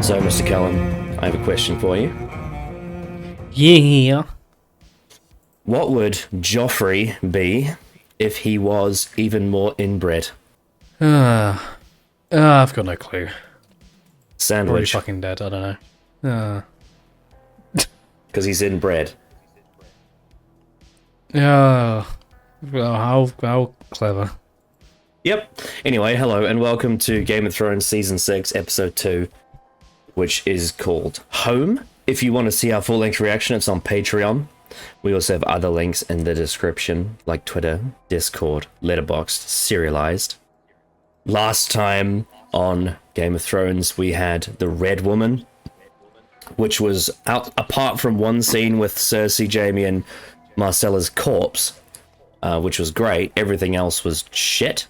So, Mr. Cullen, I have a question for you. Yeah. What would Joffrey be if he was even more inbred? I've got no clue. Probably Sandwich. fucking dead, I don't know. Because he's inbred. Yeah. Well, how clever. Yep. Anyway, hello and welcome to Game of Thrones Season 6, Episode 2, which is called Home. If you want to see our full-length reaction, it's on Patreon. We also have other links in the description, like Twitter, Discord, Letterboxd, Serialized. Last time on Game of Thrones, we had the Red Woman, which was apart from one scene with Cersei, Jaime, and Marcella's corpse, which was great. Everything else was shit,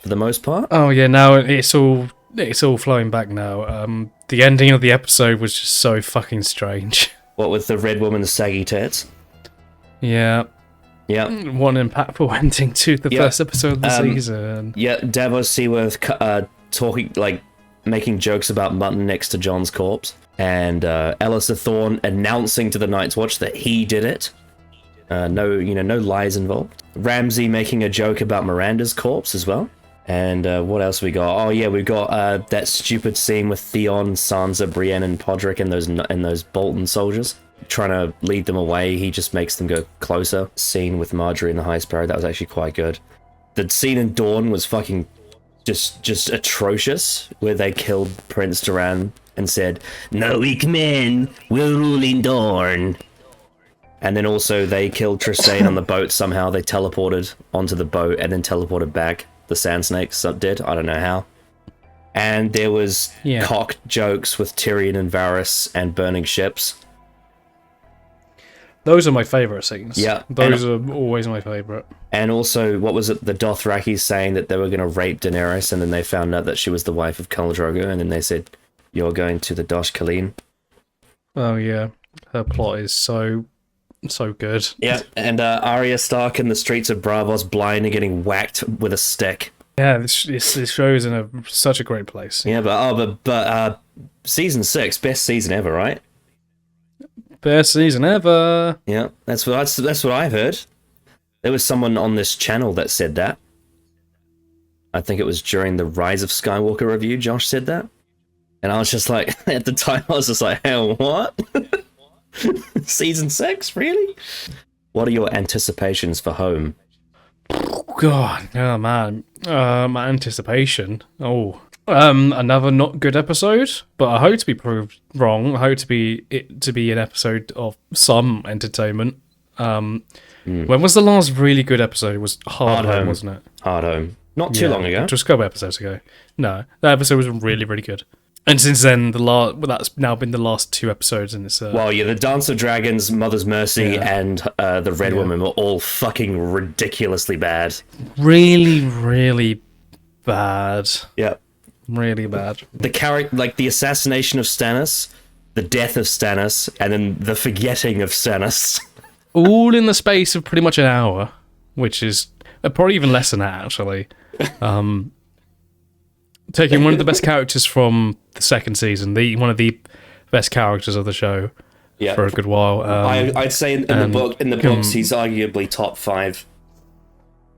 for the most part. Oh yeah, now it's all flowing back now. The ending of the episode was just so fucking strange. What with the Red Woman's saggy tits? Yeah. Yeah. What an impactful ending to the first episode of the season. Yeah, Davos Seaworth talking, like, making jokes about mutton next to Jon's corpse, and Alistair Thorne announcing to the Night's Watch that he did it. No lies involved. Ramsay making a joke about Miranda's corpse as well. And what else we got? Oh yeah, we got that stupid scene with Theon, Sansa, Brienne, and Podrick and those Bolton soldiers trying to lead them away. He just makes them go closer. Scene with Marjorie and the High Sparrow, that was actually quite good. The scene in Dawn was fucking just atrocious, where they killed Prince Doran and said, "No weak men will rule in Dawn." And then also they killed Trystane on the boat somehow. They teleported onto the boat and then teleported back. The Sand Snakes did. I don't know how. And there was cock jokes with Tyrion and Varys and burning ships. Those are my favourite scenes. Yeah. Those are always my favourite. And also, what was it? The Dothraki saying that they were going to rape Daenerys, and then they found out that she was the wife of Khal Drogo, and then they said, "You're going to the Dosh Khaleen." Oh yeah. Her plot is so good. Yeah, and Arya Stark in the streets of Braavos blind and getting whacked with a stick. Yeah, this show is in such a great place. Yeah, but season 6, best season ever, right? Best season ever. Yeah, that's what I've heard. There was someone on this channel that said that. I think it was during the Rise of Skywalker review. Josh said that, and I was just like, at the time, I was just like, hell, what? Season 6, really? What are your anticipations for Home? God, oh man, my anticipation. Another not good episode, but I hope to be proved wrong. I hope to be an episode of some entertainment. When was the last really good episode? It was Hard Home, wasn't it? Hard Home. Not too long ago. Just a couple episodes ago. No, that episode was really, really good. And since then, that's now been the last 2 episodes, and it's the Dance of Dragons, Mother's Mercy, and the Red Woman were all fucking ridiculously bad. Really, really bad. Yeah, really bad. The assassination of Stannis, the death of Stannis, and then the forgetting of Stannis. All in the space of pretty much an hour, which is probably even less than that, actually. Taking one of the best characters from the second season, one of the best characters of the show for a good while. I'd say in the books, he's arguably top 5.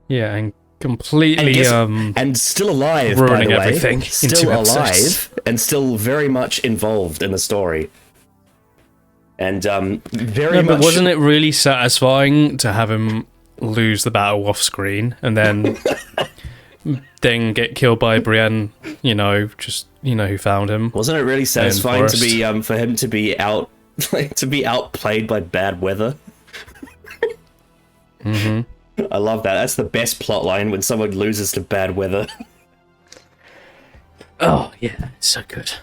Yeah, and completely and still alive, ruining by the way. Everything. Still alive and still very much involved in the story. And very much. But wasn't it really satisfying to have him lose the battle off screen and then? Then get killed by Brienne, who found him. Wasn't it really satisfying to be for him to be outplayed by bad weather? Mm-hmm. I love that. That's the best plot line, when someone loses to bad weather. Oh yeah, it's so good.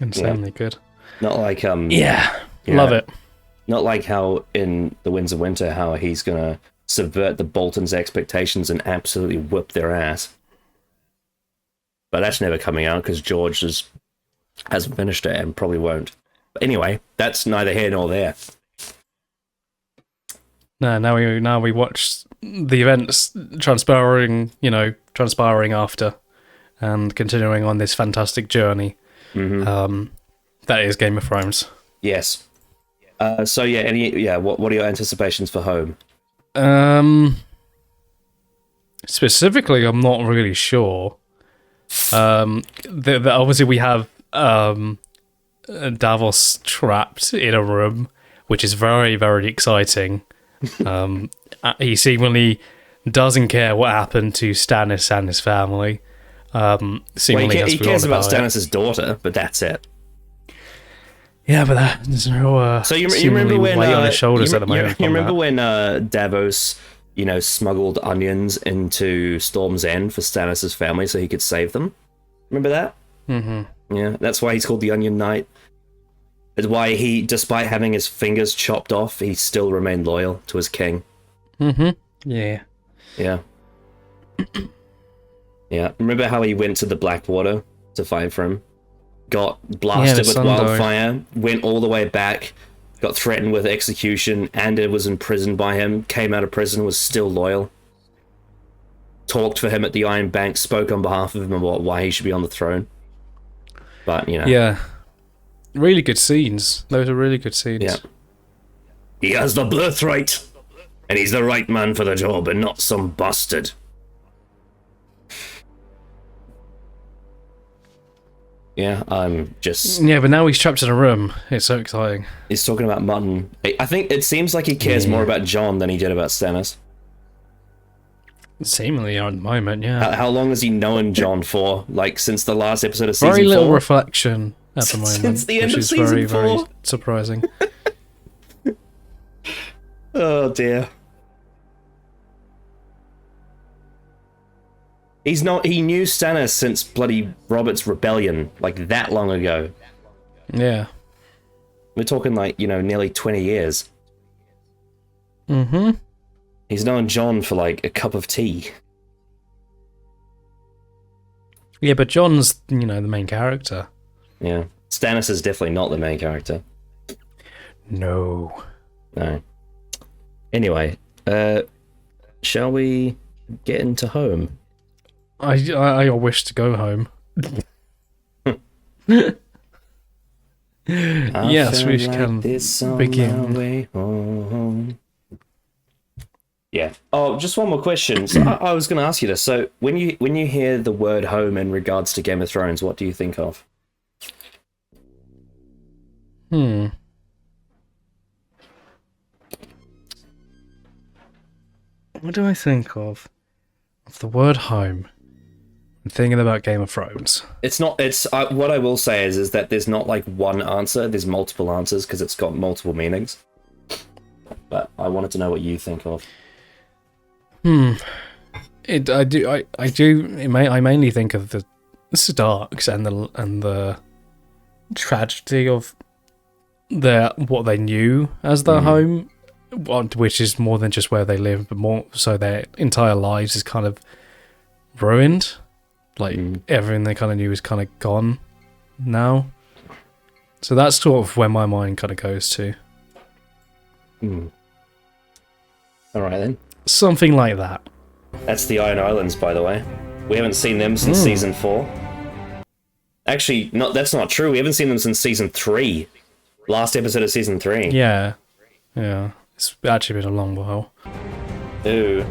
Insanely good. Not like love it. Not like how in The Winds of Winter, how he's gonna subvert the Boltons' expectations and absolutely whip their ass. But that's never coming out because George hasn't finished it and probably won't. But anyway, that's neither here nor there. No, now we watch the events transpiring after, and continuing on this fantastic journey. That is Game of Thrones. Yes. So yeah, what are your anticipations for Home? Specifically, I'm not really sure. Obviously we have Davos trapped in a room, which is very, very exciting. He seemingly doesn't care what happened to Stannis and his family. Seemingly he cares about Stannis' daughter, but that's it. Yeah, but there's no. So you remember when weight on his shoulders at the moment? You remember when Davos, smuggled onions into Storm's End for Stannis' family so he could save them? Remember that? Mm-hmm. Yeah, that's why he's called the Onion Knight. It's why he, despite having his fingers chopped off, he still remained loyal to his king. Mm-hmm. Yeah. Yeah. Yeah. Remember how he went to the Blackwater to fight for him? Got blasted with wildfire, went all the way back, got threatened with execution, and it was imprisoned by him, came out of prison, was still loyal. Talked for him at the Iron Bank, spoke on behalf of him about why he should be on the throne. But, Yeah. Really good scenes. Those are really good scenes. Yeah. He has the birthright, and he's the right man for the job, and not some bastard. Yeah, I'm just... Yeah, but now he's trapped in a room. It's so exciting. He's talking about mutton. I think it seems like he cares more about Jon than he did about Stannis. Seemingly at the moment, yeah. How long has he known Jon for? Like, since the last episode of season 4? Very little reflection at the moment. Since the end which of is season very, 4? very surprising. Oh, dear. He knew Stannis since bloody Robert's rebellion, like that long ago. Yeah. We're talking like, nearly 20 years. Mm-hmm. He's known Jon for like a cup of tea. Yeah, but Jon's, the main character. Yeah. Stannis is definitely not the main character. No. Anyway, shall we get into Home? I wish to go home. Yes, we can begin. Yeah. Oh, just one more question. So I was going to ask you this. So when you hear the word home in regards to Game of Thrones, what do you think of? What do I think of? Of the word home. I'm thinking about Game of Thrones. It's not. It's what I will say is that there's not like one answer. There's multiple answers because it's got multiple meanings. But I wanted to know what you think of. I mainly think of the Starks and the tragedy of what they knew as their home, which is more than just where they live, but more so their entire lives is kind of ruined. Like everything they kind of knew is kind of gone now. So that's sort of where my mind kind of goes to. All right then. Something like that. That's the Iron Islands, by the way. We haven't seen them since season 4. Actually, that's not true. We haven't seen them since season 3. Last episode of season 3. Yeah. It's actually been a long while. Ooh.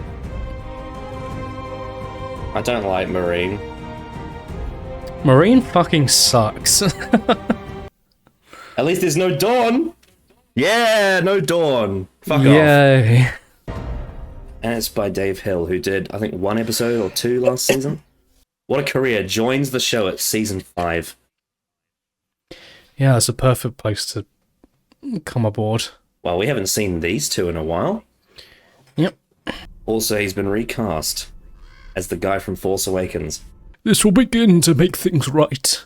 I don't like Marine. Marine fucking sucks. At least there's no Dawn! Yeah, no Dawn! Fuck off. Yay. And it's by Dave Hill, who did, I think, 1 episode or 2 last season. What a career. Joins the show at season 5. Yeah, that's a perfect place to come aboard. Well, we haven't seen these two in a while. Yep. Also, he's been recast as the guy from Force Awakens. This will begin to make things right.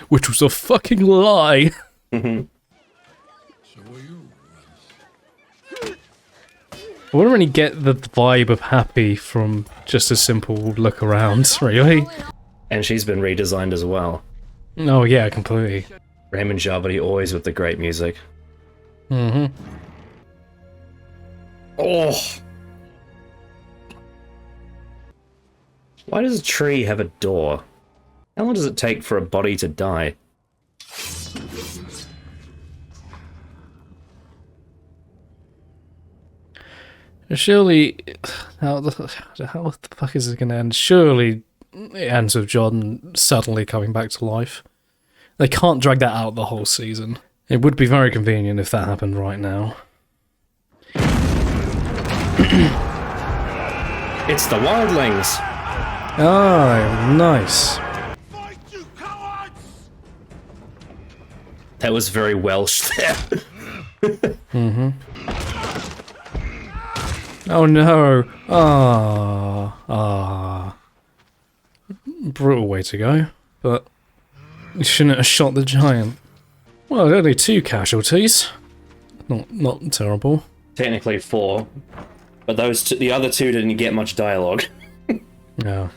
Which was a fucking lie. I wouldn't really get the vibe of Happy from just a simple look around, really. And she's been redesigned as well. Oh yeah, completely. Raymond Javadi always with the great music. Mm-hmm. Oh! Why does a tree have a door? How long does it take for a body to die? Surely, how the fuck is it going to end? Surely it ends with John suddenly coming back to life. They can't drag that out the whole season. It would be very convenient if that happened right now. It's the wildlings! Oh, nice. Fight, you cowards! That was very Welsh there. Oh no. Ah. Brutal way to go, but you shouldn't have shot the giant. Well, only 2 casualties. Not terrible. Technically 4, but the other 2 didn't get much dialogue. Yeah.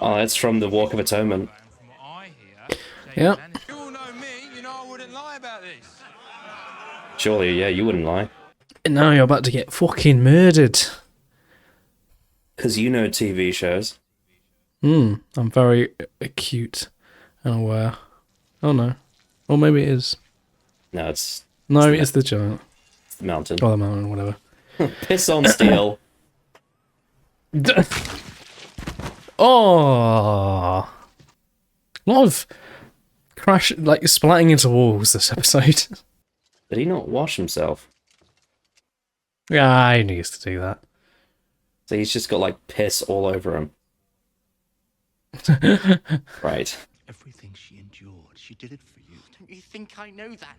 Oh, that's from the Walk of Atonement. Yep. You all know me, you know I wouldn't lie about this. Surely, yeah, you wouldn't lie. And now you're about to get fucking murdered. Because you know TV shows. I'm very acute and aware. Oh no. Or maybe it is. No, it's The giant. the mountain. Or the mountain, whatever. Piss on steel. Oh, a lot of splatting into walls this episode. Did he not wash himself? Yeah, he needs to do that. So he's just got like piss all over him. Right. Everything she endured, she did it for you. Don't you think I know that?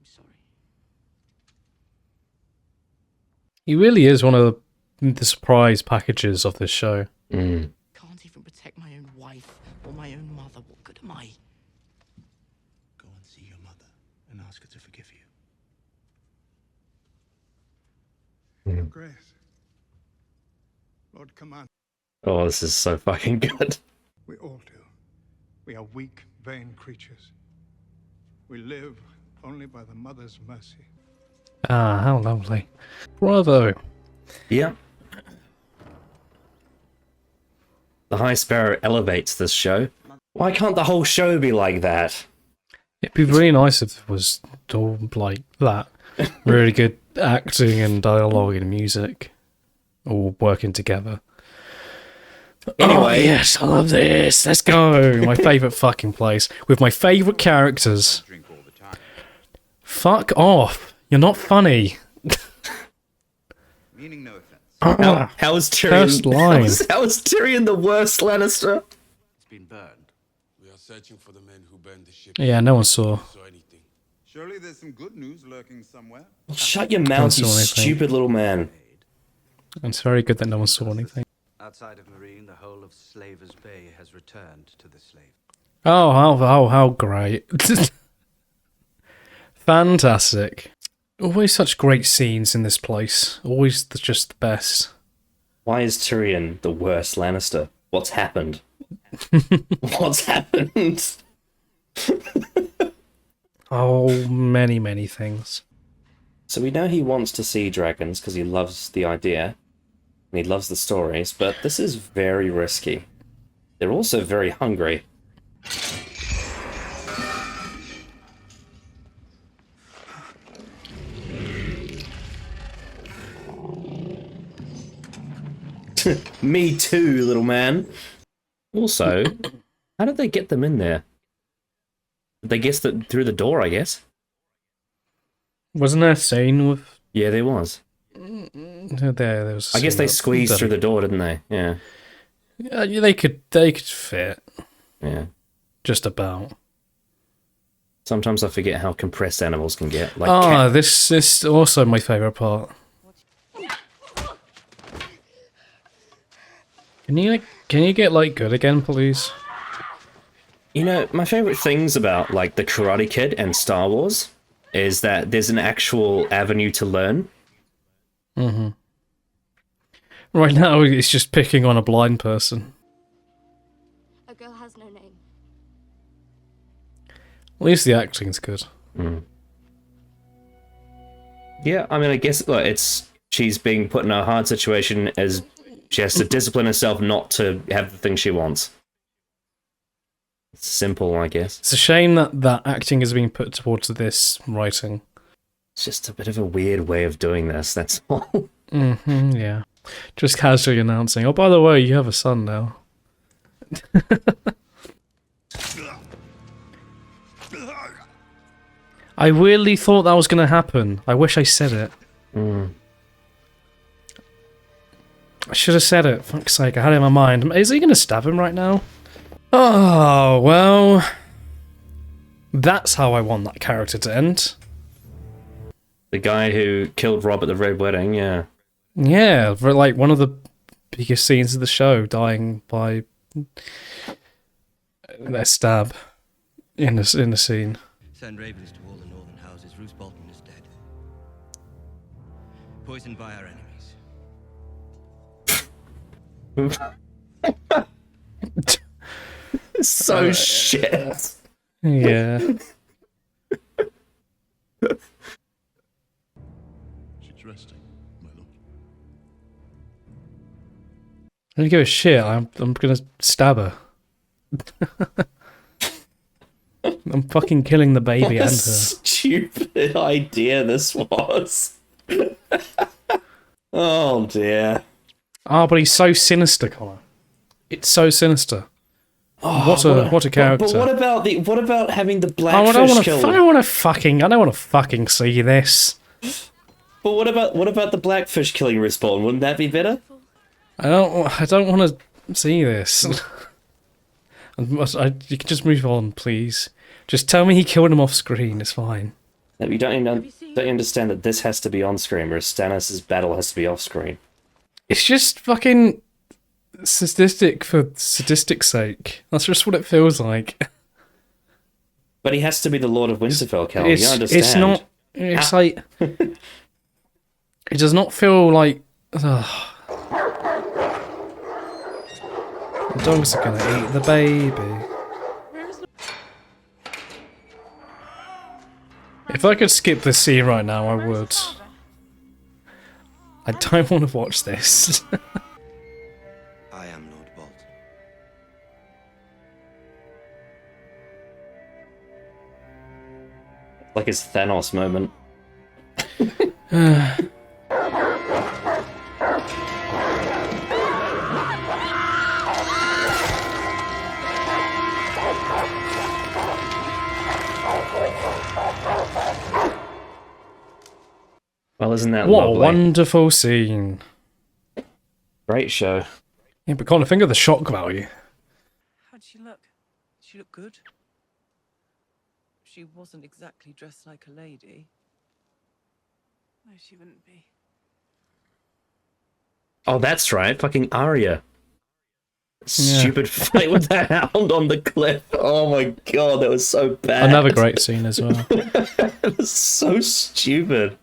I'm sorry. He really is one of the surprise packages of this show. Mm. Can't even protect my own wife or my own mother. What good am I? Go and see your mother and ask her to forgive you. Mm. Grace. Lord command. Oh, this is so fucking good. We all do. We are weak, vain creatures. We live only by the mother's mercy. Ah, how lovely. Bravo. Yeah. The High Sparrow elevates this show. Why can't the whole show be like that? It'd be really nice if it was all like that. Really good acting and dialogue and music all working together. Anyway. Oh, yes, I love this. Let's go. My favourite fucking place. With my favourite characters. Fuck off. You're not funny. Meaning no offense. How is First Tyrion? line. How is Tyrion the worst Lannister? It's been burned. We are searching for the men who burned the ship. Yeah, no one saw. Saw anything. Surely there's some good news lurking somewhere. Shut your mouth, you saw anything. stupid little man. It's very good that no one saw anything. Outside of Marine, the whole of Slaver's Bay has returned to the slave. Oh, how great. Fantastic. Always such great scenes in this place. Always just the best. Why is Tyrion the worst Lannister? What's happened? What's happened? Oh, many, many things. So we know he wants to see dragons because he loves the idea. And he loves the stories, but this is very risky. They're also very hungry. Me too, little man. Also, how did they get them in there? Did they guess that through the door, I guess? Wasn't there a scene with... Yeah, there was. There was a I guess scene they that- squeezed through the door, didn't they? Yeah. Yeah, they could fit. Yeah. Just about. Sometimes I forget how compressed animals can get. Like Ah, this is also my favourite part. Can you get like good again, please? You know, my favorite things about like the Karate Kid and Star Wars is that there's an actual avenue to learn. Mm-hmm. Right now, it's just picking on a blind person. A girl has no name. At least the acting's good. Mm. Yeah, I mean, I guess look, she's being put in a hard situation as she has to discipline herself not to have the thing she wants. It's simple, I guess. It's a shame that acting is being put towards this writing. It's just a bit of a weird way of doing this, that's all. Yeah. Just casually announcing, oh, by the way, you have a son now. I really thought that was going to happen. I wish I said it. I should have said it. Fuck's sake, I had it in my mind. Is he going to stab him right now? Oh, well... That's how I want that character to end. The guy who killed Rob at the Red Wedding, yeah. Yeah, like one of the biggest scenes of the show, dying by their stab in the scene. Send ravens to all the northern houses. Roose Bolton is dead. Poisoned by our enemies. So shit. Yeah. She's resting, my lord. I don't give a shit. I'm gonna stab her. I'm fucking killing the baby and her. Stupid idea this was. Oh dear. Oh, but he's so sinister, Connor. It's so sinister. Oh, what a character. But what about having the I blackfish killed? don't want to fucking see this. But what about the blackfish killing Respawn? Wouldn't that be better? I don't want to see this. You can just move on, please. Just tell me he killed him off screen. It's fine. No, you don't understand that this has to be on screen, whereas Stannis' battle has to be off screen. It's just fucking sadistic for sadistic's sake. That's just what it feels like. But he has to be the Lord of Winterfell, Cal. You understand? It's not. It's like it does not feel like. The dogs are gonna eat the baby. If I could skip this scene right now, I would. I don't want to watch this. I am Lord Bolton. Like his Thanos moment. Well, isn't that What lovely? a wonderful scene. Great show. Yeah, but can't think of the shock value. How'd she look? Did she look good? She wasn't exactly dressed like a lady. No, she wouldn't be. Oh, that's right. Fucking Arya. Stupid fight with that hound on the cliff. Oh my god, that was so bad. Another great scene as well. It was so stupid.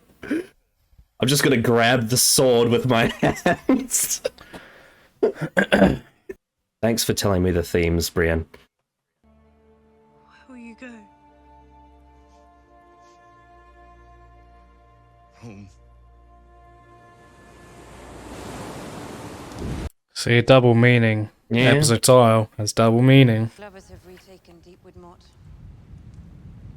I'm just gonna grab the sword with my hands. Thanks for telling me the themes, Brienne. Where will you go? Home. See, a double meaning. Yeah. Episode title has double meaning. Lovers have retaken Deepwood Motte.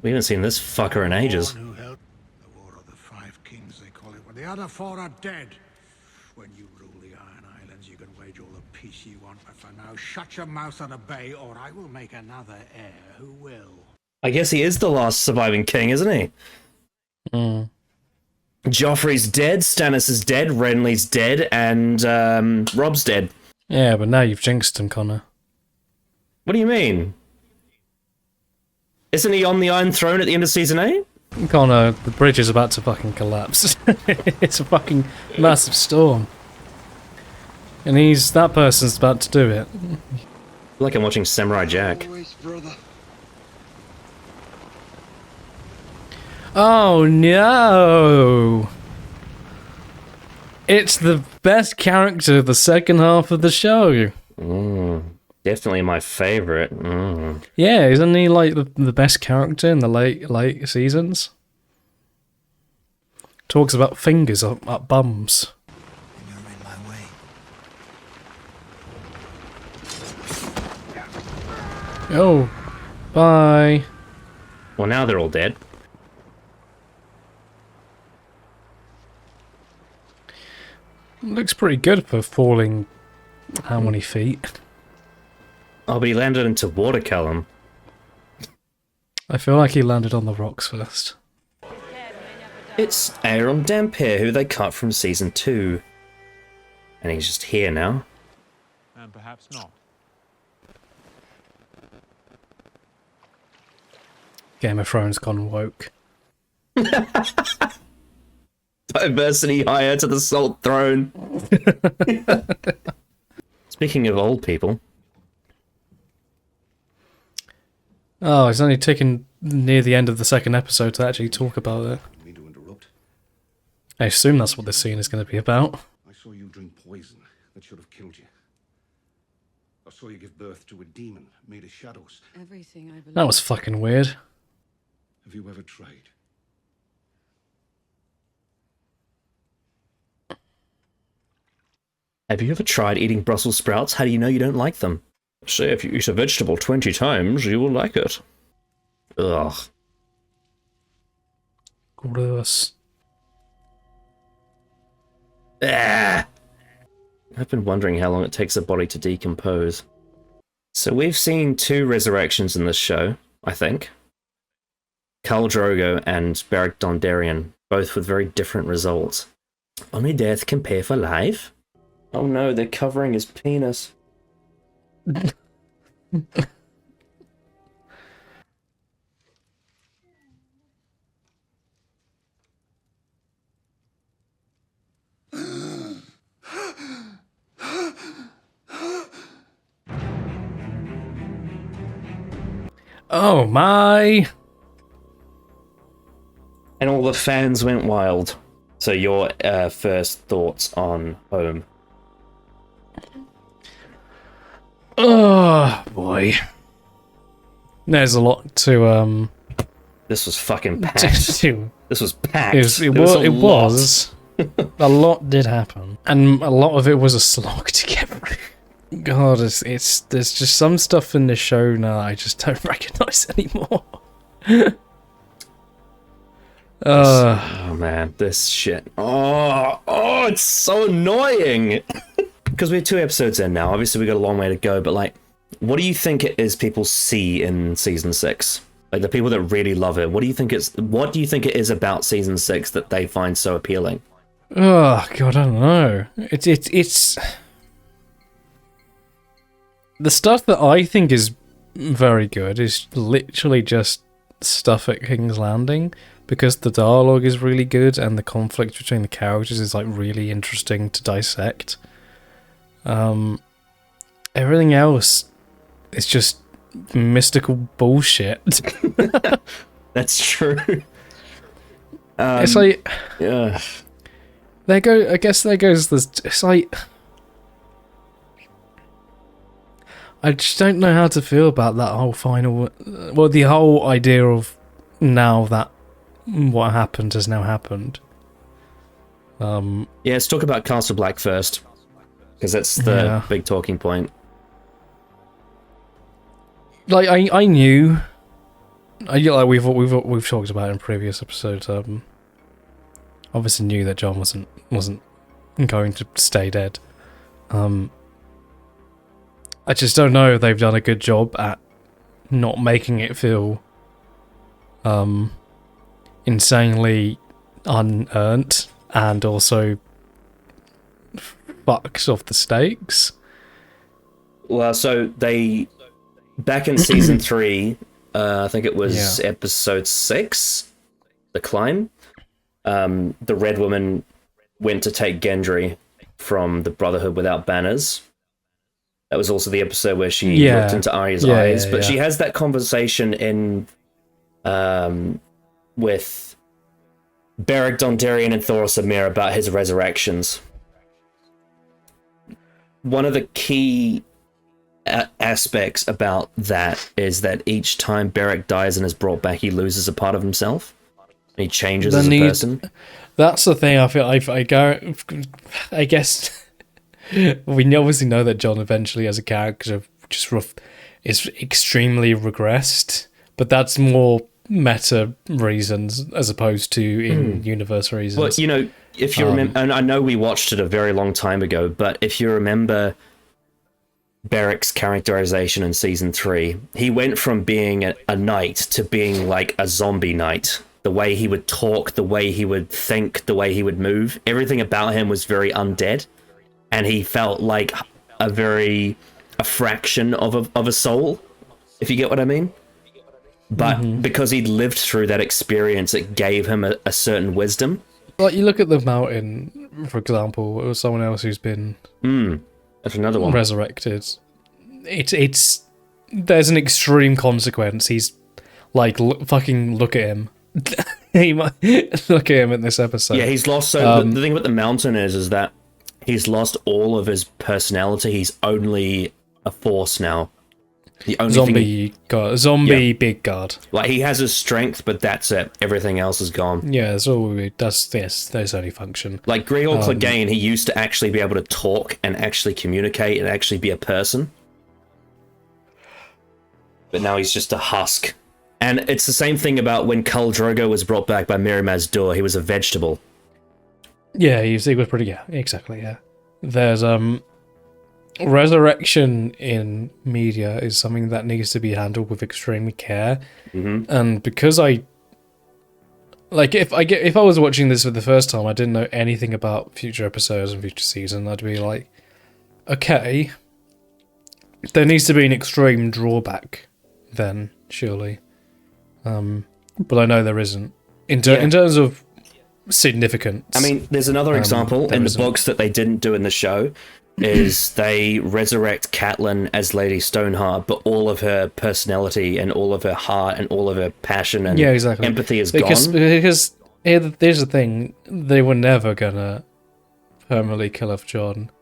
We haven't seen this fucker in ages. Who held the War of the Five Kings, they call it, when the other four are dead. When you rule the Iron Islands, you can wage all the peace you want, but for now, shut your mouth and obey, or I will make another heir who will. I guess he is the last surviving king, isn't he? Joffrey's dead, Stannis is dead, Renly's dead, and Rob's dead. Yeah, but now you've jinxed him, Connor. What do you mean? Isn't he on the Iron Throne at the end of Season 8? Connor, the bridge is about to fucking collapse. It's a fucking massive storm. And that person's about to do it. I feel like I'm watching Samurai Jack. Oh no! It's the best character of the second half of the show. Definitely my favorite. Yeah, isn't he like the best character in the late seasons? talks about fingers up bums. You're in my way. Oh, bye. Well, now they're all dead. Looks pretty good for falling how many feet? Oh, but he landed into water, Callum. I feel like he landed on the rocks first. It's Aaron Dampier, who they cut from season 2. And he's just here now. And perhaps not. Game of Thrones gone woke. Diversity higher to the Salt Throne. Speaking of old people. Oh, it's only taken near the end of the second episode to actually talk about it. Me to interrupt. I assume that's what this scene is going to be about. I saw you drink poison that should have killed you. I saw you give birth to a demon made of shadows. Everything I believe. That was fucking weird. Have you ever tried? Have you ever tried eating Brussels sprouts? How do you know you don't like them? Say if you eat a vegetable 20 times, you will like it. Ugh. Gross. Ah! I've been wondering how long it takes a body to decompose. So we've seen 2 resurrections in this show, I think. Khal Drogo and Beric Dondarrion, both with very different results. Only death can pay for life? Oh no, they're covering his penis. Oh my! And all the fans went wild. So your first thoughts on Home? Oh boy. There's a lot to This was fucking packed. to This was packed. it was. A lot did happen, and a lot of it was a slog to get through. God, it's there's just some stuff in this show now I just don't recognize anymore. Oh man, this shit. Oh, it's so annoying. Because we're 2 episodes in now. Obviously, we got a long way to go. But like, what do you think it is people see in season 6? Like the people that really love it. What do you think it is about season 6 that they find so appealing? Oh God, I don't know. It's the stuff that I think is very good is literally just stuff at King's Landing, because the dialogue is really good and the conflict between the characters is like really interesting to dissect. Everything else is just mystical bullshit. That's true. It's like, yeah. I guess there goes this. It's like, I just don't know how to feel about that whole final. Well, the whole idea of now that what happened has now happened. Yeah, let's talk about Castle Black first, because that's the big talking point. Like I knew, like we've talked about in previous episodes. Obviously knew that John wasn't going to stay dead. I just don't know if they've done a good job at not making it feel insanely unearned and also fucks off the stakes. Well, so they back in season 3, I think it was episode 6, The Climb. The Red Woman went to take Gendry from the Brotherhood Without Banners. That was also the episode where she looked into Arya's eyes. But she has that conversation in with Beric Dondarrion and Thoros of Myr about his resurrections. One of the key aspects about that is that each time Beric dies and is brought back, he loses a part of himself. He changes as a person. That's the thing. I feel I guess we obviously know that John eventually, as a character, is extremely regressed, but that's more meta reasons as opposed to in-universe reasons. Well, you know, if you remember, and I know we watched it a very long time ago, but if you remember Beric's characterization in season 3, he went from being a knight to being like a zombie knight. The way he would talk, the way he would think, the way he would move, everything about him was very undead, and he felt like a fraction of a soul, if you get what I mean. But because he'd lived through that experience, it gave him a certain wisdom. Like, you look at the Mountain, for example, or someone else who's been That's another one. resurrected. It's there's an extreme consequence. He's like, fucking look at him. He might look at him in this episode. Yeah, he's lost. So the thing about the Mountain is that he's lost all of his personality. He's only a force now. The only big guard. Like, he has his strength, but that's it. Everything else is gone. Yeah, that's there's only function. Like Gregor Clegane, he used to actually be able to talk and actually communicate and actually be a person. But now he's just a husk. And it's the same thing about when Khal Drogo was brought back by Miri Maz-Dur. He was a vegetable. Yeah, he was pretty. Yeah, exactly. Yeah, there's resurrection in media is something that needs to be handled with extreme care, and because if I was watching this for the first time, I didn't know anything about future episodes and future season, I'd be like, okay, there needs to be an extreme drawback, then surely, but I know there isn't in terms of significance. I mean, there's another example in the books that they didn't do in the show. Is they resurrect Catelyn as Lady Stoneheart, but all of her personality and all of her heart and all of her passion and empathy is gone. Because here's the thing, they were never gonna permanently kill off Jon,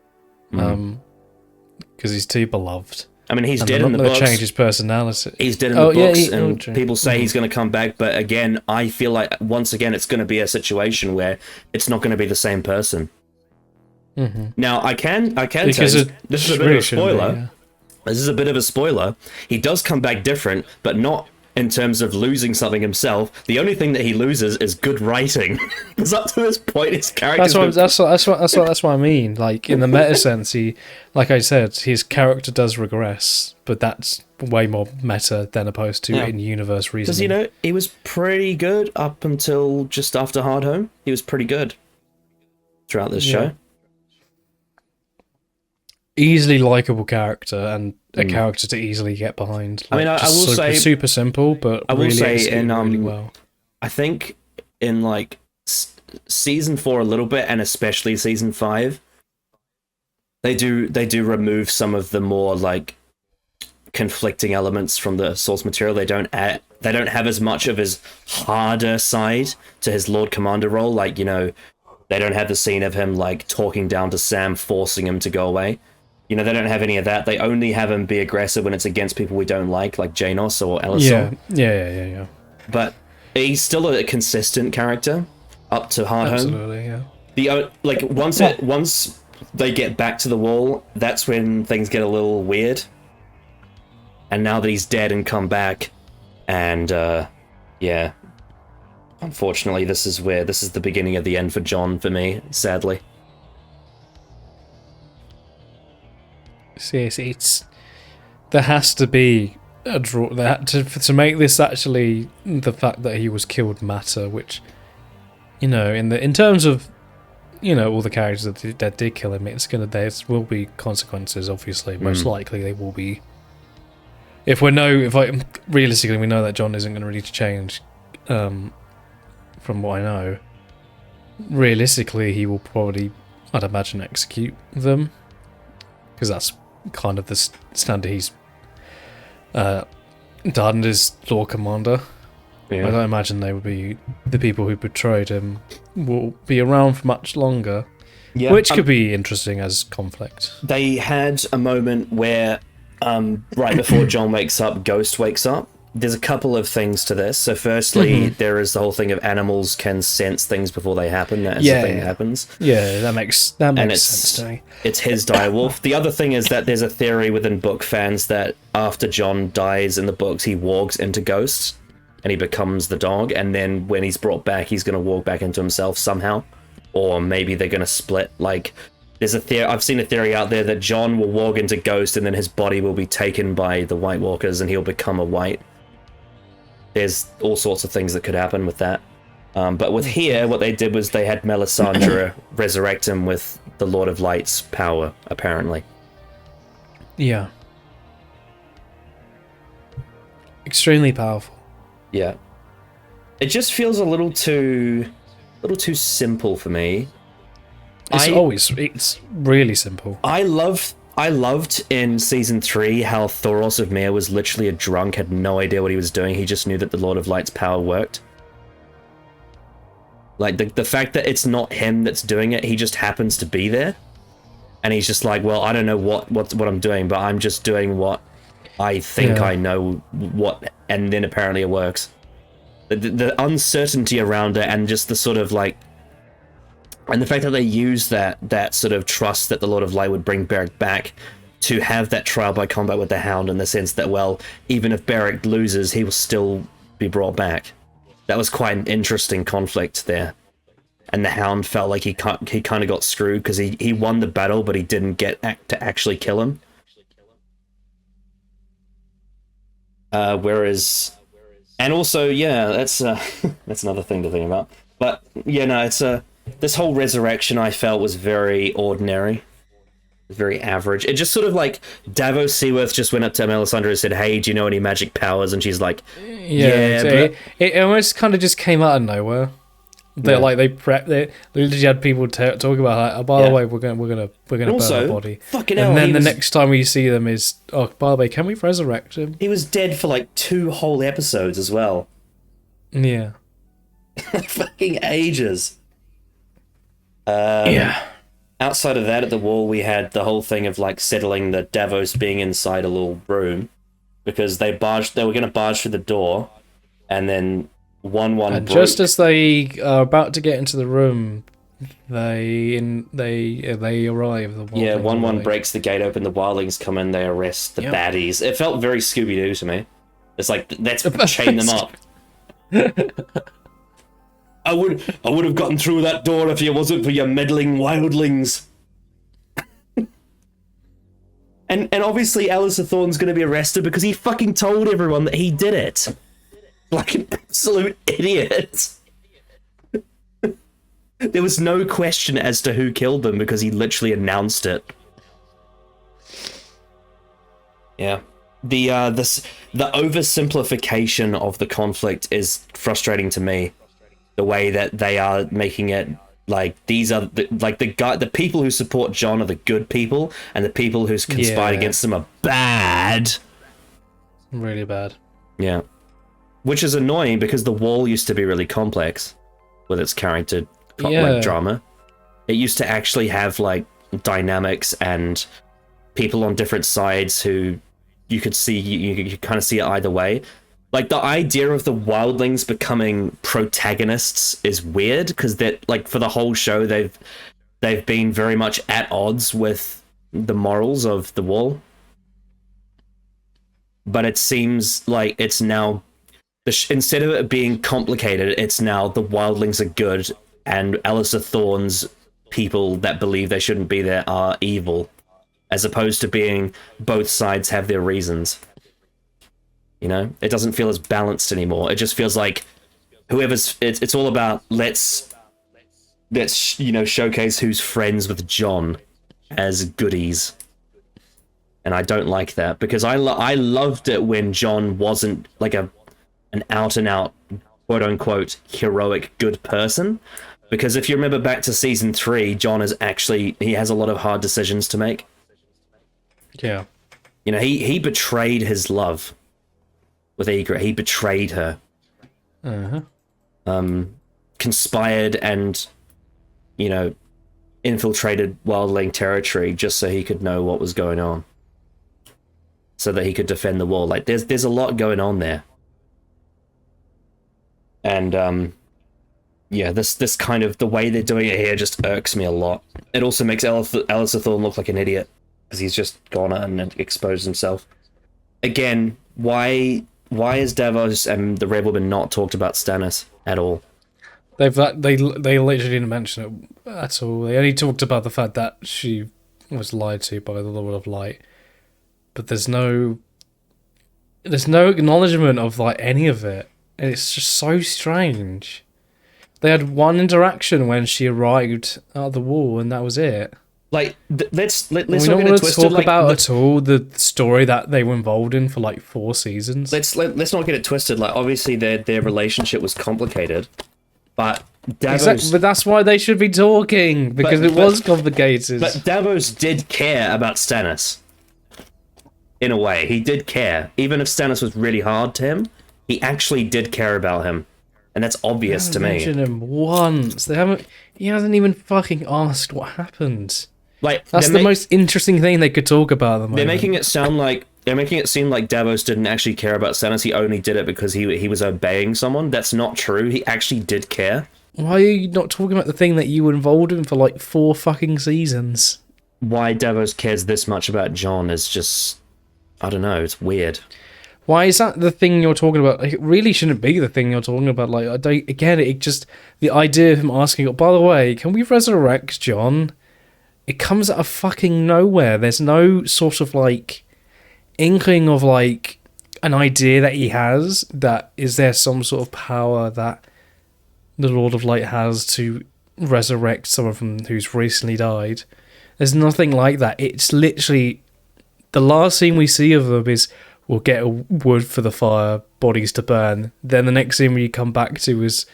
because he's too beloved. I mean, he's dead in the books. Change his personality. He's dead in the books, and people say he's going to come back. But again, I feel like once again it's going to be a situation where it's not going to be the same person. Now, I can tell you, this is a bit of a spoiler. This is a bit of a spoiler. He does come back different, but not in terms of losing something himself. The only thing that he loses is good writing. Because up to this point, his character. That's what I mean. Like, in the meta sense, like I said, his character does regress, but that's way more meta than opposed to in-universe reasoning. Because, you know, he was pretty good up until just after Hardhome. He was pretty good throughout this show. Easily likable character and a character to easily get behind. Like, I mean, I will say super simple, but I will really say in really well. I think in like season 4 a little bit, and especially season 5, they do remove some of the more like conflicting elements from the source material. They don't have as much of his harder side to his Lord Commander role. Like, you know, they don't have the scene of him like talking down to Sam, forcing him to go away. You know, they don't have any of that. They only have him be aggressive when it's against people we don't like Janos or Elisor. Yeah. But he's still a consistent character up to Hardhome. Absolutely, yeah. Once they get back to the wall, that's when things get a little weird. And now that he's dead and come back, and unfortunately, this is the beginning of the end for Jon for me, sadly. It's there has to be a draw to make this actually the fact that he was killed matter, which, you know, in terms of, you know, all the characters that did kill him, there will be consequences. Obviously, most likely they will be. Realistically, we know that Jon isn't going to really change. From what I know, realistically, he will probably, I'd imagine, execute them, because that's kind of the standard he's done as Lord Commander. I don't imagine they would be the people who betrayed him will be around for much longer, which could be interesting as conflict. They had a moment where right before Jon wakes up, Ghost wakes up, there's a couple of things to this. So firstly, there is the whole thing of animals can sense things before they happen as the thing happens. Yeah, that makes sense to me. It's his direwolf. The other thing is that there's a theory within book fans that after John dies in the books, he wargs into ghosts and he becomes the dog, and then when he's brought back, he's going to walk back into himself somehow. Or maybe they're going to split. Like, there's a theory. I've seen a theory out there that John will walk into ghost and then his body will be taken by the White Walkers and he'll become a white. There's all sorts of things that could happen with that. But with here, what they did was they had Melisandre resurrect him with the Lord of Light's power, apparently. Yeah. Extremely powerful. Yeah. It just feels a little too simple for me. It's really simple. I loved in season 3 how Thoros of Myr was literally a drunk, had no idea what he was doing. He just knew that the Lord of Light's power worked. Like, the fact that it's not him that's doing it, he just happens to be there. And he's just like, well, I don't know what I'm doing, but I'm just doing what I think I know what, and then apparently it works. The uncertainty around it, and just the sort of like, and the fact that they use that sort of trust that the Lord of Light would bring Beric back to have that trial by combat with the Hound, in the sense that, well, even if Beric loses, he will still be brought back. That was quite an interesting conflict there. And the Hound felt like he kind of got screwed because he won the battle, but he didn't get to actually kill him. Whereas, and also, yeah, that's another thing to think about. But yeah, no, it's this whole resurrection I felt was very ordinary, very average. It just sort of like Davos Seaworth just went up to Melisandre and said, "Hey, do you know any magic powers?" And she's like, "Yeah." But it almost kind of just came out of nowhere. They literally had people talk about, like, oh, by the way, we're gonna burn also, the body. Fucking and hell, then the next time we see them is, oh, by the way, can we resurrect him? He was dead for like 2 whole episodes as well. Yeah. Fucking ages. Yeah. Outside of that, at the wall, we had the whole thing of like settling the Davos being inside a little room, because they were going to barge through the door, and then one and broke. just as they are about to get into the room, they arrive. The one breaks the gate open. The wildlings come in. They arrest the baddies. It felt very Scooby-Doo to me. It's like, let's chain them up. I would have gotten through that door if it wasn't for your meddling wildlings. and obviously Alistair Thorne's going to be arrested because he fucking told everyone that he did it. Like an absolute idiot. There was no question as to who killed them because he literally announced it. Yeah. The oversimplification of the conflict is frustrating to me. The way that they are making it like these are the people who support John are the good people, and the people who's conspired against them are bad. Really bad. Yeah. Which is annoying because the Wall used to be really complex with its character like drama. It used to actually have like dynamics and people on different sides who you could see, you could kind of see it either way. Like, the idea of the wildlings becoming protagonists is weird because that, like, for the whole show they've been very much at odds with the morals of the Wall. But it seems like it's now, instead of it being complicated, it's now the wildlings are good and Alistair Thorne's people that believe they shouldn't be there are evil, as opposed to being both sides have their reasons. You know, it doesn't feel as balanced anymore. It just feels like whoever's it's all about let's showcase who's friends with John as goodies. And I don't like that because I loved it when John wasn't like an out and out quote unquote heroic good person. Because if you remember back to season 3, John he has a lot of hard decisions to make. Yeah. You know, he betrayed his love with Eirich. He betrayed her. Conspired and, infiltrated wildling territory just so he could know what was going on. So that he could defend the wall. Like, there's a lot going on there. And yeah, this kind of the way they're doing it here just irks me a lot. It also makes Alistair Thorne look like an idiot because he's just gone out and exposed himself. Again, why is Davos and the Red Woman not talked about Stannis at all? They literally didn't mention it at all. They only talked about the fact that she was lied to by the Lord of Light, but there's no acknowledgement of like any of it, and it's just so strange. They had one interaction when she arrived at the wall, and that was it. Like, let's we not don't get it want to twisted. talk Like, about at all the story that they were involved in for like 4 seasons. let's not get it twisted. Like, obviously their relationship was complicated, but Davos. Exactly, but that's why they should be talking, because it was complicated. But Davos did care about Stannis. In a way, he did care. Even if Stannis was really hard to him, he actually did care about him. And that's obvious to me. Mention him once. He hasn't even fucking asked what happened. Like, that's the most interesting thing they could talk about at the moment. They're making it seem like Davos didn't actually care about Stannis. He only did it because he was obeying someone. That's not true. He actually did care. Why are you not talking about the thing that you were involved in for like 4 fucking seasons? Why Davos cares this much about Jon is just, I don't know, it's weird. Why is that the thing you're talking about? Like, it really shouldn't be the thing you're talking about. Like, I don't, again, it just, the idea of him asking, oh, by the way, can we resurrect Jon? It comes out of fucking nowhere. There's no sort of like inkling of like an idea that he has, that is there some sort of power that the Lord of Light has to resurrect someone from who's recently died. There's nothing like that. It's literally, the last scene we see of them is, we'll get a wood for the fire, bodies to burn. Then the next scene we come back to is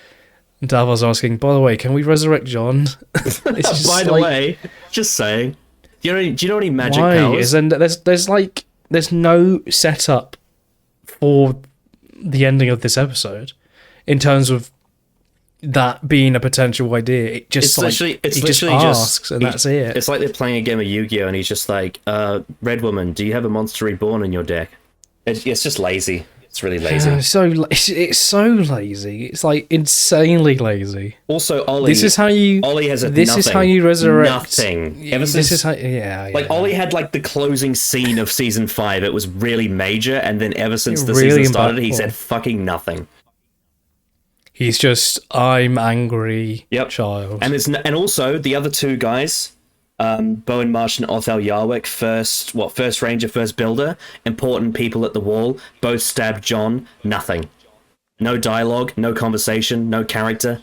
Davos asking, by the way, can we resurrect Jon? It's just by the way, just saying. Do you know any magic powers? And there's no setup for the ending of this episode in terms of that being a potential idea. It just It's he literally just asks, and that's it. It's like they're playing a game of Yu-Gi-Oh! And he's just like, Red Woman, do you have a Monster Reborn in your deck? It's just lazy. It's really lazy. It's so lazy. It's like insanely lazy. Also, Ollie. This is how you. Ollie has this nothing. is how you resurrect. Nothing. Ever since, this is how. Yeah. Like Ollie had like the closing scene of season 5. It was really major, and then ever since the really season started, he's impactful. had fucking nothing. He's just, I'm angry. Yep. Child. And also the other 2 guys. Bowen Marsh and Othel Yarwick, first ranger, first builder, important people at the wall, both stabbed Jon, nothing. No dialogue, no conversation, no character.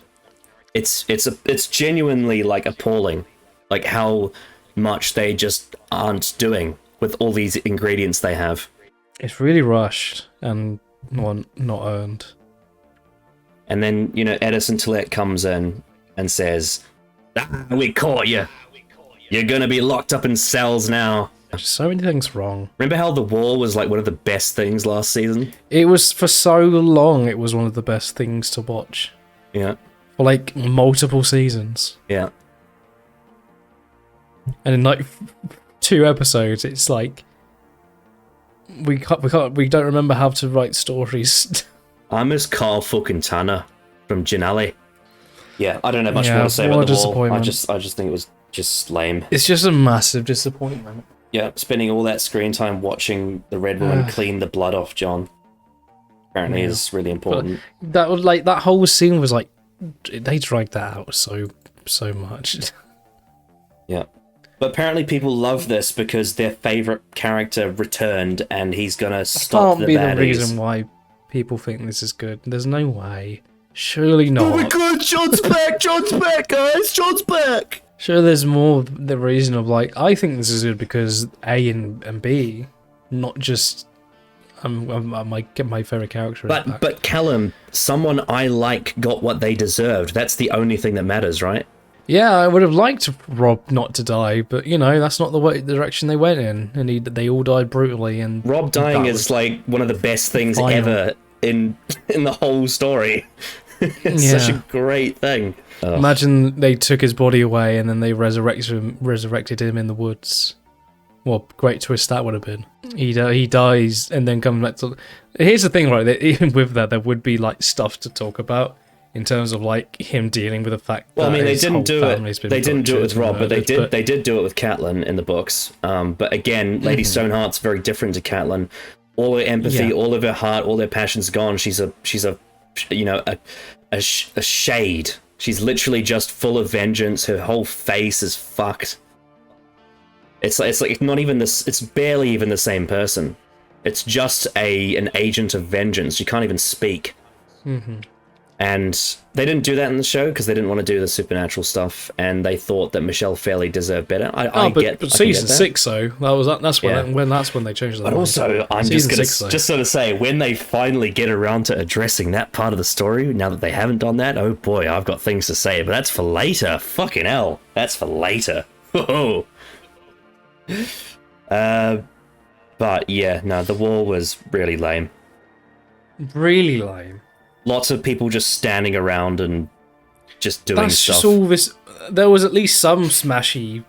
It's genuinely like appalling, like how much they just aren't doing with all these ingredients they have. It's really rushed and not earned. And then, Edison Tillett comes in and says, we caught you. You're gonna be locked up in cells now. Just so many things wrong. Remember how the wall was like one of the best things last season? It was, for so long, it was one of the best things to watch. Yeah. For like multiple seasons. Yeah. And in like 2 episodes, it's like we don't remember how to write stories. I miss Carl fucking Tanner from Ginelli. Yeah, I don't have much more to say about the wall. I just think it was just lame. It's just a massive disappointment. Yeah, spending all that screen time watching the Red Woman clean the blood off Jon apparently is really important. But that whole scene was like, they dragged that out so much. Yeah. But apparently people love this because their favourite character returned and he's gonna stop the baddies. Can't be the reason why people think this is good. There's no way. Surely not. Oh my god, Jon's back! Jon's back, guys! Jon's back! Sure, there's more the reason of like, I think this is good because A and B, not just my favourite character. But Callum, someone I like got what they deserved. That's the only thing that matters, right? Yeah, I would have liked Rob not to die, but that's not the direction they went in, and they all died brutally. And Rob dying is like one of the best things ever in the whole story. It's such a great thing. Imagine they took his body away and then they resurrected him in the woods. What a great twist that would have been. He dies and then comes back to... Here's the thing, right? That even with that, there would be like stuff to talk about in terms of like him dealing with the fact that they his didn't whole do family's it. been They didn't do it with butchered and Rob, but murdered, they did do it with Catelyn in the books. But again, Lady Stoneheart's very different to Catelyn. All her empathy, all of her heart, all her passion's gone. She's a shade. She's literally just full of vengeance. Her whole face is fucked. It's like not even this. It's barely even the same person. It's just an agent of vengeance. You can't even speak. And they didn't do that in the show because they didn't want to do the supernatural stuff, and they thought that Michelle Fairley deserved better. But season 6 though, that's when they changed the But mind. also, I'm just gonna say, when they finally get around to addressing that part of the story, now that they haven't done that, oh boy, I've got things to say. But that's for later. Fucking hell, that's for later. Whoa. But yeah, no, the war was really lame. Really lame. Lots of people just standing around and just doing That's stuff. just all this. There was at least some smashy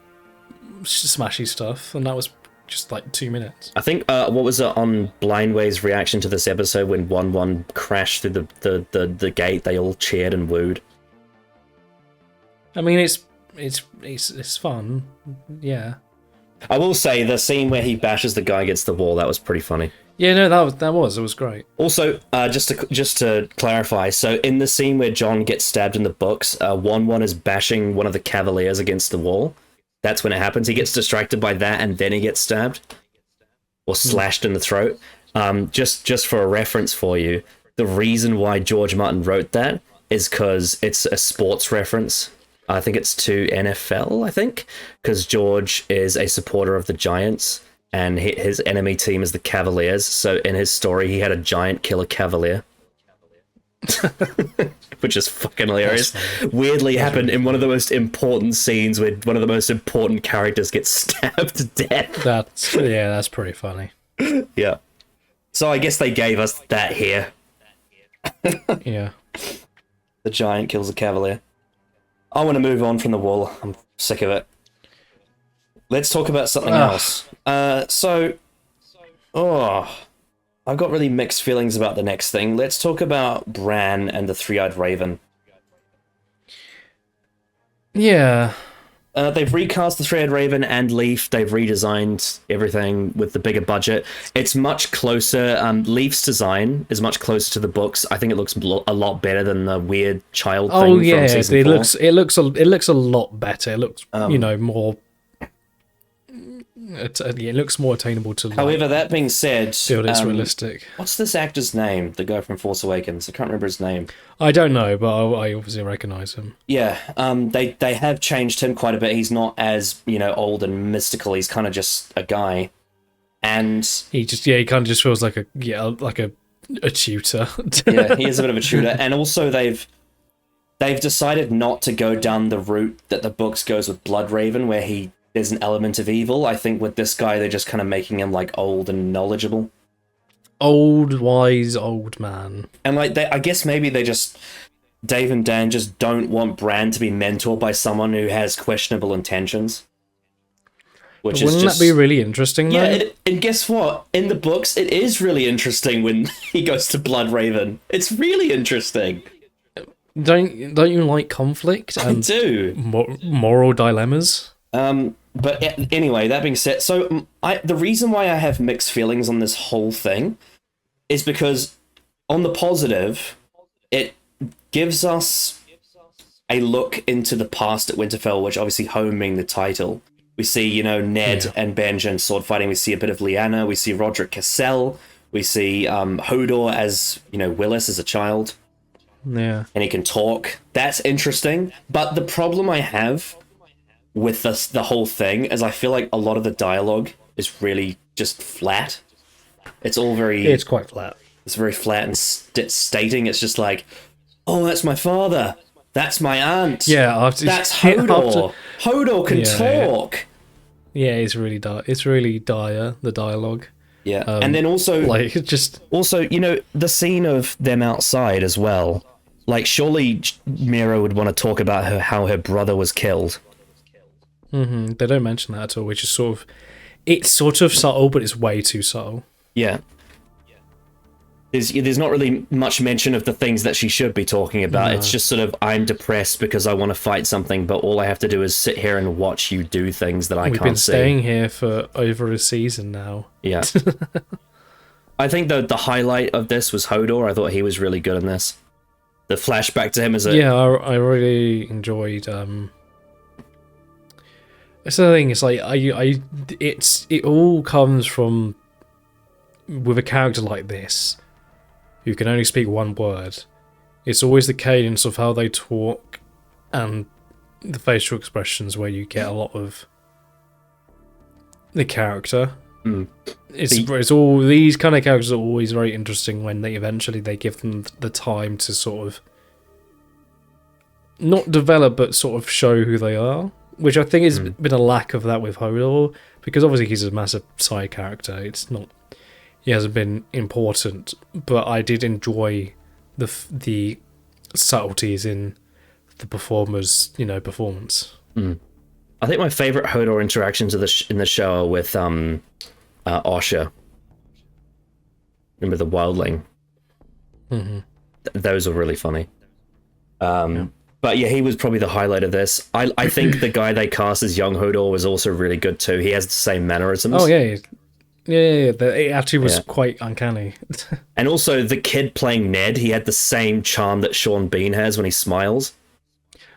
stuff, and that was just like 2 minutes. I think what was it on Blindway's reaction to this episode when 1-1 crashed through the gate? They all cheered and wooed. I mean, it's fun, yeah. I will say the scene where he bashes the guy against the wall, that was pretty funny. Yeah, no, it was great. Also, just to clarify, so in the scene where Jon gets stabbed in the books, 1-1 is bashing one of the Cavaliers against the wall. That's when it happens. He gets distracted by that, and then he gets stabbed or slashed in the throat. Just for a reference for you, the reason why George Martin wrote that is because it's a sports reference. I think it's to NFL, I think, because George is a supporter of the Giants, and his enemy team is the Cavaliers. So in his story, he had a giant kill a Cavalier. Which is fucking hilarious. Weirdly happened in one of the most important scenes where one of the most important characters gets stabbed to death. That's pretty funny. Yeah. So I guess they gave us that here. Yeah. The giant kills a Cavalier. I want to move on from the wall. I'm sick of it. Let's talk about something else. I've got really mixed feelings about the next thing. Let's talk about Bran and the Three-Eyed Raven. Yeah. They've recast the Three-Eyed Raven and Leaf. They've redesigned everything with the bigger budget. It's much closer. Leaf's design is much closer to the books. I think it looks a lot better than the weird child thing from season 4. It looks a lot better. It looks more. It looks more attainable to. However, that being said, feel it's realistic. What's this actor's name? The guy from Force Awakens. I can't remember his name. I don't know, but I obviously recognize him. Yeah, they have changed him quite a bit. He's not as old and mystical. He's kind of just a guy, and he kind of just feels like a tutor. Yeah, he is a bit of a tutor, and also they've decided not to go down the route that the books goes with Bloodraven, where there's an element of evil. I think with this guy, they're just kind of making him like old and knowledgeable. Old, wise, old man. And I guess maybe Dave and Dan just don't want Bran to be mentored by someone who has questionable intentions. Wouldn't that be really interesting, though? Yeah, and guess what? In the books, it is really interesting when he goes to Bloodraven. It's really interesting. Don't you like conflict? I do. Moral dilemmas? But anyway, that being said, so the reason why I have mixed feelings on this whole thing is because, on the positive, it gives us a look into the past at Winterfell, which obviously home being the title. We see, Ned and Benjen sword fighting. We see a bit of Lyanna. We see Roderick Cassell. We see Hodor as, Willis as a child. Yeah. And he can talk. That's interesting. But the problem I have with the whole thing is I feel like a lot of the dialogue is really just flat. It's all very... It's quite flat. It's very flat and stating. It's just like, oh, that's my father. That's my aunt. Yeah, that's Hodor. Hodor can talk. Yeah, it's really dire, the dialogue. Yeah, and then also... Also, the scene of them outside as well. Like, surely Mira would want to talk about how her brother was killed. Mm-hmm. They don't mention that at all, which is sort of it's sort of subtle, but it's way too subtle. Yeah. There's not really much mention of the things that she should be talking about. No. It's just sort of, I'm depressed because I want to fight something, but all I have to do is sit here and watch you do things that I We've can't been see. staying here for over a season now. Yeah. I think the highlight of this was Hodor. I thought he was really good in this. The flashback to him as a... Yeah, I really enjoyed. That's the thing. It's like it all comes from with a character like this, who can only speak one word. It's always the cadence of how they talk and the facial expressions where you get a lot of the character. Mm. It's all these kind of characters are always very interesting when they eventually give them the time to sort of not develop but sort of show who they are, which I think has been a lack of that with Hodor, because obviously he's a massive side character. He hasn't been important, but I did enjoy the subtleties in the performer's performance. Mm. I think my favorite Hodor interactions in the show are with Osha. Remember the wildling? Mm-hmm. Those are really funny. But yeah, he was probably the highlight of this. I think the guy they cast as young Hodor was also really good too. He has the same mannerisms. Oh yeah. It actually was quite uncanny. And also the kid playing Ned, he had the same charm that Sean Bean has when he smiles.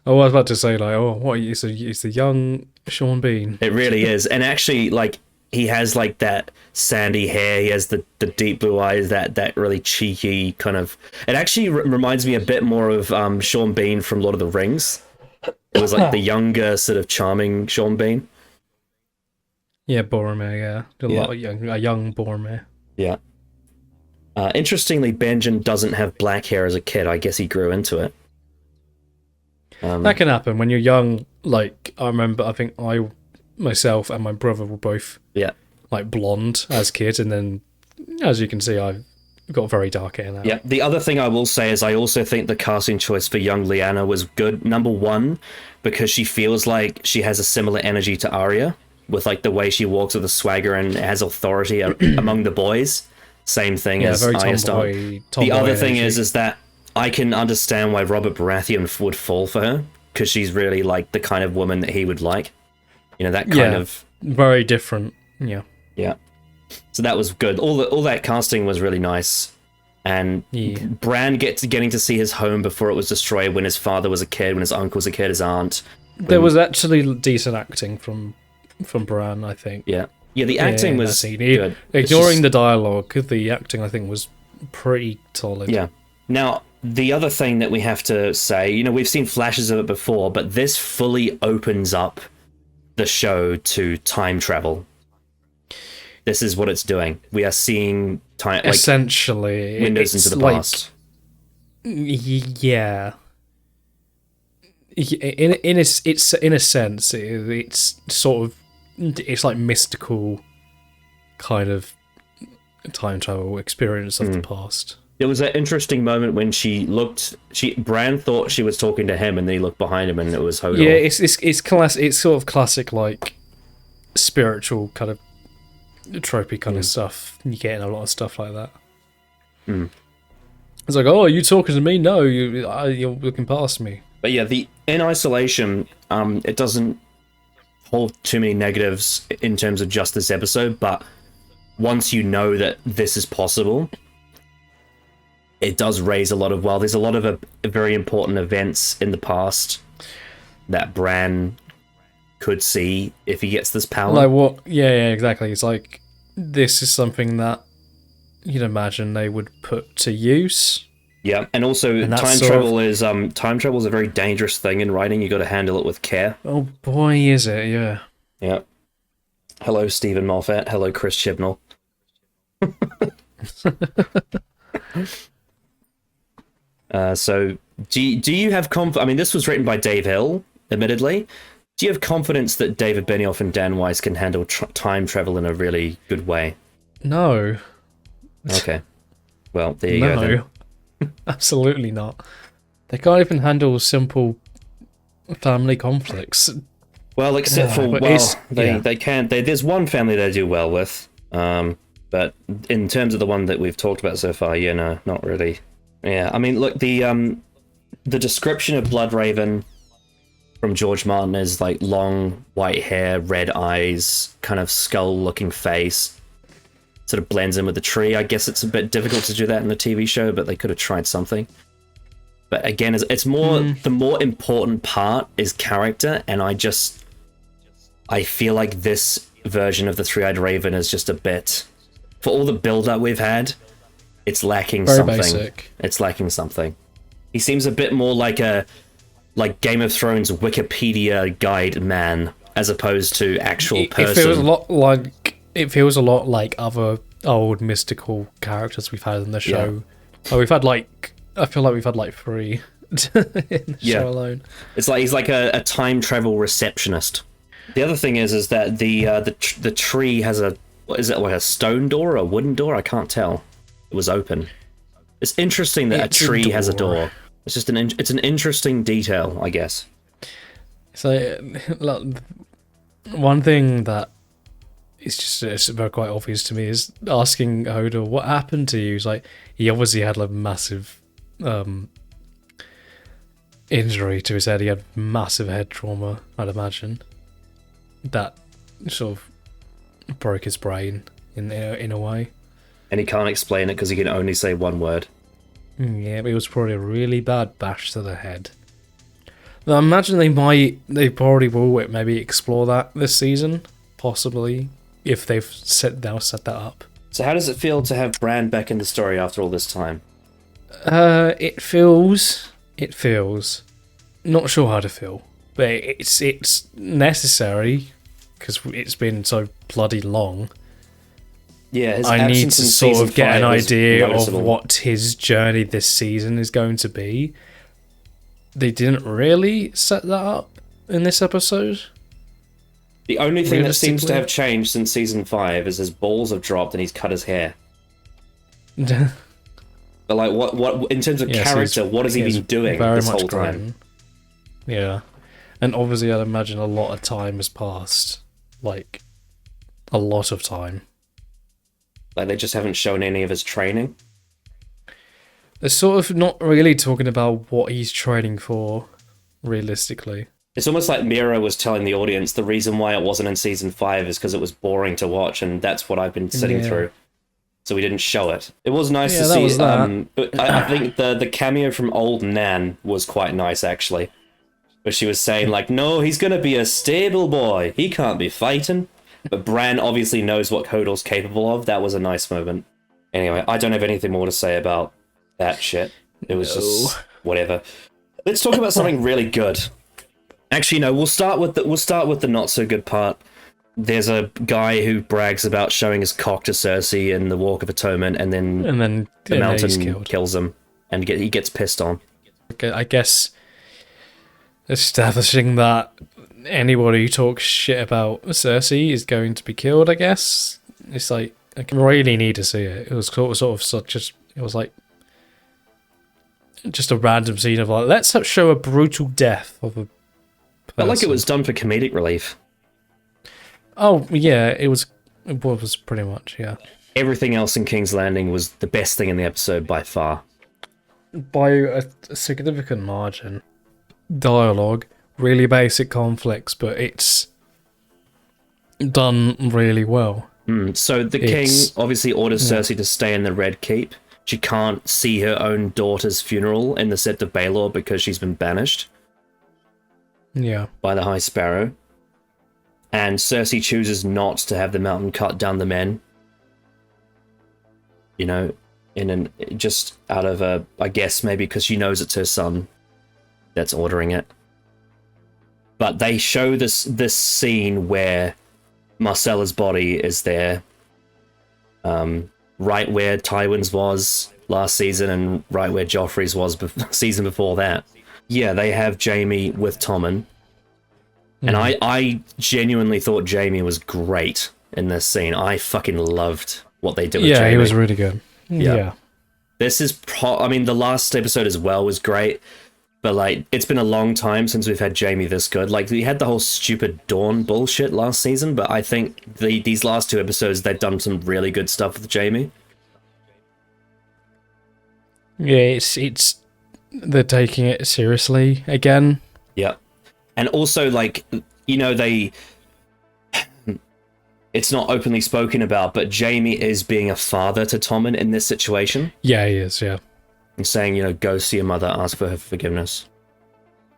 Oh, I was about to say it's a young Sean Bean. It really is. And actually, like, he has like that sandy hair, he has the deep blue eyes, that really cheeky kind of... It actually reminds me a bit more of Sean Bean from Lord of the Rings. It was like the younger, sort of charming Sean Bean. Yeah, Boromir, yeah. A young Boromir. Yeah. Interestingly, Benjen doesn't have black hair as a kid. I guess he grew into it. That can happen when you're young. Like, I remember, I think myself and my brother were both like blonde as kids, and then, as you can see, I've got very dark hair now. Yeah, the other thing I will say is I also think the casting choice for young Lyanna was good. Number one, because she feels like she has a similar energy to Arya, with like the way she walks with a swagger and has authority among the boys. Same thing as Arya Stark. The other thing is that I can understand why Robert Baratheon would fall for her, because she's really like the kind of woman that he would like. You know, that kind of... Very different, yeah. Yeah. So that was good. All that casting was really nice. And Bran getting to see his home before it was destroyed, when his father was a kid, when his uncle was a kid, his aunt. There was actually decent acting from Bran, I think. Yeah. Yeah, the acting was good. Ignoring the dialogue, the acting, I think, was pretty solid. Yeah. Now, the other thing that we have to say, we've seen flashes of it before, but this fully opens up the show to time travel. This is what it's doing. We are seeing time, like, essentially windows into the past. Yeah. In a sense, it's sort of, it's like mystical kind of time travel experience of the past. There was an interesting moment when Bran thought she was talking to him, and then he looked behind him, and it was Hodor. Yeah, it's sort of classic, like, spiritual kind of tropey kind of stuff. You get in a lot of stuff like that. It's like, oh, are you talking to me? No, you're looking past me. But yeah, in isolation, it doesn't hold too many negatives in terms of just this episode, but once you know that this is possible, it does raise a lot of... There's a lot of very important events in the past that Bran could see if he gets this power. Like what? Yeah, exactly. It's like, this is something that you'd imagine they would put to use. Yeah, and also time travel is a very dangerous thing in writing. You got to handle it with care. Oh boy, is it? Yeah. Yeah. Hello, Stephen Moffat. Hello, Chris Chibnall. So, do you have confidence? I mean, this was written by Dave Hill, admittedly. Do you have confidence that David Benioff and Dan Weiss can handle time travel in a really good way? No. Okay. Well, there you go then. Absolutely not. They can't even handle simple family conflicts. Well, except for but there's one family they do well with. But in terms of the one that we've talked about so far, yeah, no, not really. Yeah, I mean, look, the description of Bloodraven from George Martin is like long white hair, red eyes, kind of skull-looking face. Sort of blends in with the tree. I guess it's a bit difficult to do that in the TV show, but they could have tried something. But again, it's more the more important part is character, and I feel like this version of the Three-Eyed Raven is just a bit, for all the build-up we've had, it's lacking something. Basic. It's lacking something. He seems a bit more like Game of Thrones Wikipedia guide man, as opposed to actual person. It feels a lot like other old mystical characters we've had in the show. Yeah. Oh, I feel like we've had like 3 in the show alone. It's like he's like a time travel receptionist. The other thing is that the tree has is it like a stone door or a wooden door? I can't tell. It was open. It's interesting that a tree has a door. It's just it's an interesting detail, I guess. So, one thing that it's very quite obvious to me is asking Hodor what happened to you. He's like, he obviously had like massive injury to his head. He had massive head trauma, I'd imagine. That sort of broke his brain in a way. And he can't explain it because he can only say one word. Yeah, but it was probably a really bad bash to the head. Now, I imagine they probably will maybe explore that this season, possibly, if they've set that up. So how does it feel to have Bran back in the story after all this time? It feels. Not sure how to feel, but it's necessary because it's been so bloody long. Yeah, I need to sort of get an idea of what his journey this season is going to be. They didn't really set that up in this episode. The only thing that seems to have changed since season 5 is his balls have dropped and he's cut his hair. But like, what in terms of character, what has he been doing this whole time? Yeah, and obviously I'd imagine a lot of time has passed. Like, a lot of time. Like, they just haven't shown any of his training? They're sort of not really talking about what he's training for, realistically. It's almost like Mira was telling the audience the reason why it wasn't in season 5 is because it was boring to watch, and that's what I've been sitting through. So we didn't show it. It was nice to see. But I think the cameo from Old Nan was quite nice, actually. Where she was saying, like, no, he's going to be a stable boy. He can't be fighting. But Bran obviously knows what Hodor's capable of. That was a nice moment. Anyway, I don't have anything more to say about that shit. It was just whatever. Let's talk about something really good. Actually, no, we'll start with the not so good part. There's a guy who brags about showing his cock to Cersei in the Walk of Atonement, and then the mountain kills him, and he gets pissed on. I guess establishing that anybody who talks shit about Cersei is going to be killed, I guess. It's like, I really need to see it. It was sort of such a... It was like... just a random scene of like, let's show a brutal death of a person. I like it was done for comedic relief. Oh, yeah, it was pretty much, yeah. Everything else in King's Landing was the best thing in the episode by far. By a significant margin. Dialogue, really basic conflicts, but it's done really well. So the king obviously orders Cersei to stay in the Red Keep. She can't see her own daughter's funeral in the Sept of Baelor because she's been banished. Yeah. By the High Sparrow. And Cersei chooses not to have the mountain cut down the men. You know, just out of I guess maybe because she knows it's her son that's ordering it. But they show this scene where Marcella's body is there, right where Tywin's was last season and right where Joffrey's was season before that. Yeah, they have Jaime with Tommen. And I genuinely thought Jaime was great in this scene. I fucking loved what they did with Jaime. Yeah, he was really good. Yeah. This is the last episode as well was great. But like, it's been a long time since we've had Jaime this good. Like, we had the whole stupid Dawn bullshit last season, but I think these last 2 episodes, they've done some really good stuff with Jaime. Yeah, it's they're taking it seriously again. Yeah. And also, like, you know, it's not openly spoken about, but Jaime is being a father to Tommen in this situation. Yeah, he is, yeah. And saying, you know, go see your mother, ask for her forgiveness.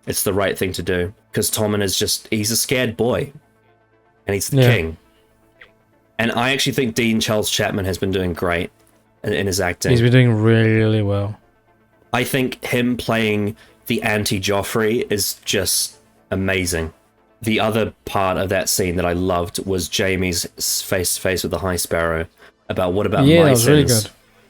It's the right thing to do. Because Tommen is he's a scared boy. And he's the king. And I actually think Dean Charles Chapman has been doing great in his acting. He's been doing really, really well. I think him playing the anti-Joffrey is just amazing. The other part of that scene that I loved was Jaime's face-to-face with the High Sparrow about what about my sins? Really good.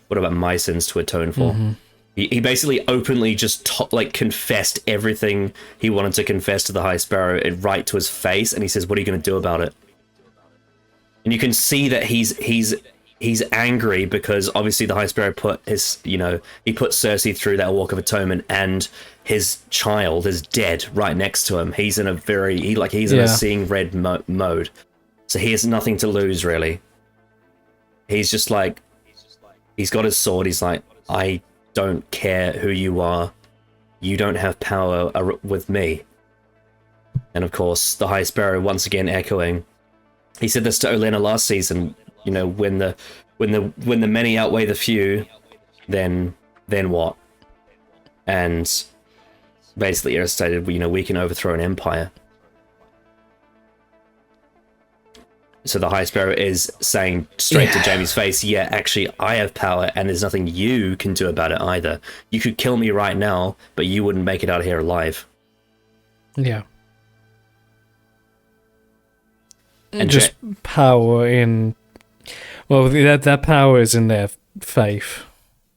What about my sins to atone for? Mm-hmm. He basically openly just confessed everything he wanted to confess to the High Sparrow right to his face, and he says, "What are you going to do about it?" And you can see that he's angry because obviously the High Sparrow put he put Cersei through that walk of atonement, and his child is dead right next to him. He's in a in a seeing red mode, so he has nothing to lose really. He's just like, he's got his sword. He's like, I don't care who you are. You don't have power with me. And of course, the High Sparrow once again echoing. He said this to Olenna last season. You know, when the many outweigh the few, then what? And basically irritated, you know, we can overthrow an empire. So the High Sparrow is saying straight to Jaime's face, yeah, actually, I have power, and there's nothing you can do about it either. You could kill me right now, but you wouldn't make it out of here alive. Yeah. And just power in... Well, that power is in their faith.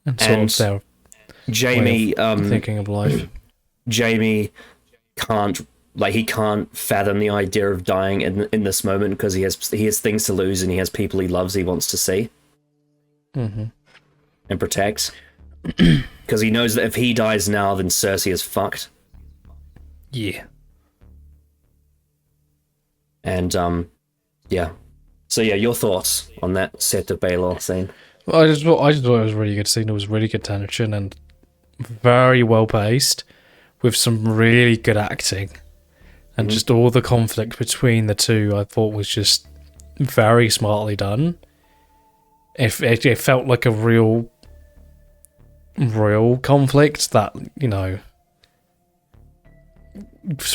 And sort of their Jaime... thinking of life. Jaime can't... Like, he can't fathom the idea of dying in this moment because he has things to lose and he has people he loves he wants to see. Mm-hmm. And protect. Because he knows that if he dies now, then Cersei is fucked. Yeah. And, yeah. So, yeah, your thoughts on that set of Baelor scene? Well, I just thought it was a really good scene. It was really good tension and very well paced with some really good acting. And just all the conflict between the two, I thought was just very smartly done. It felt like a real conflict that, you know,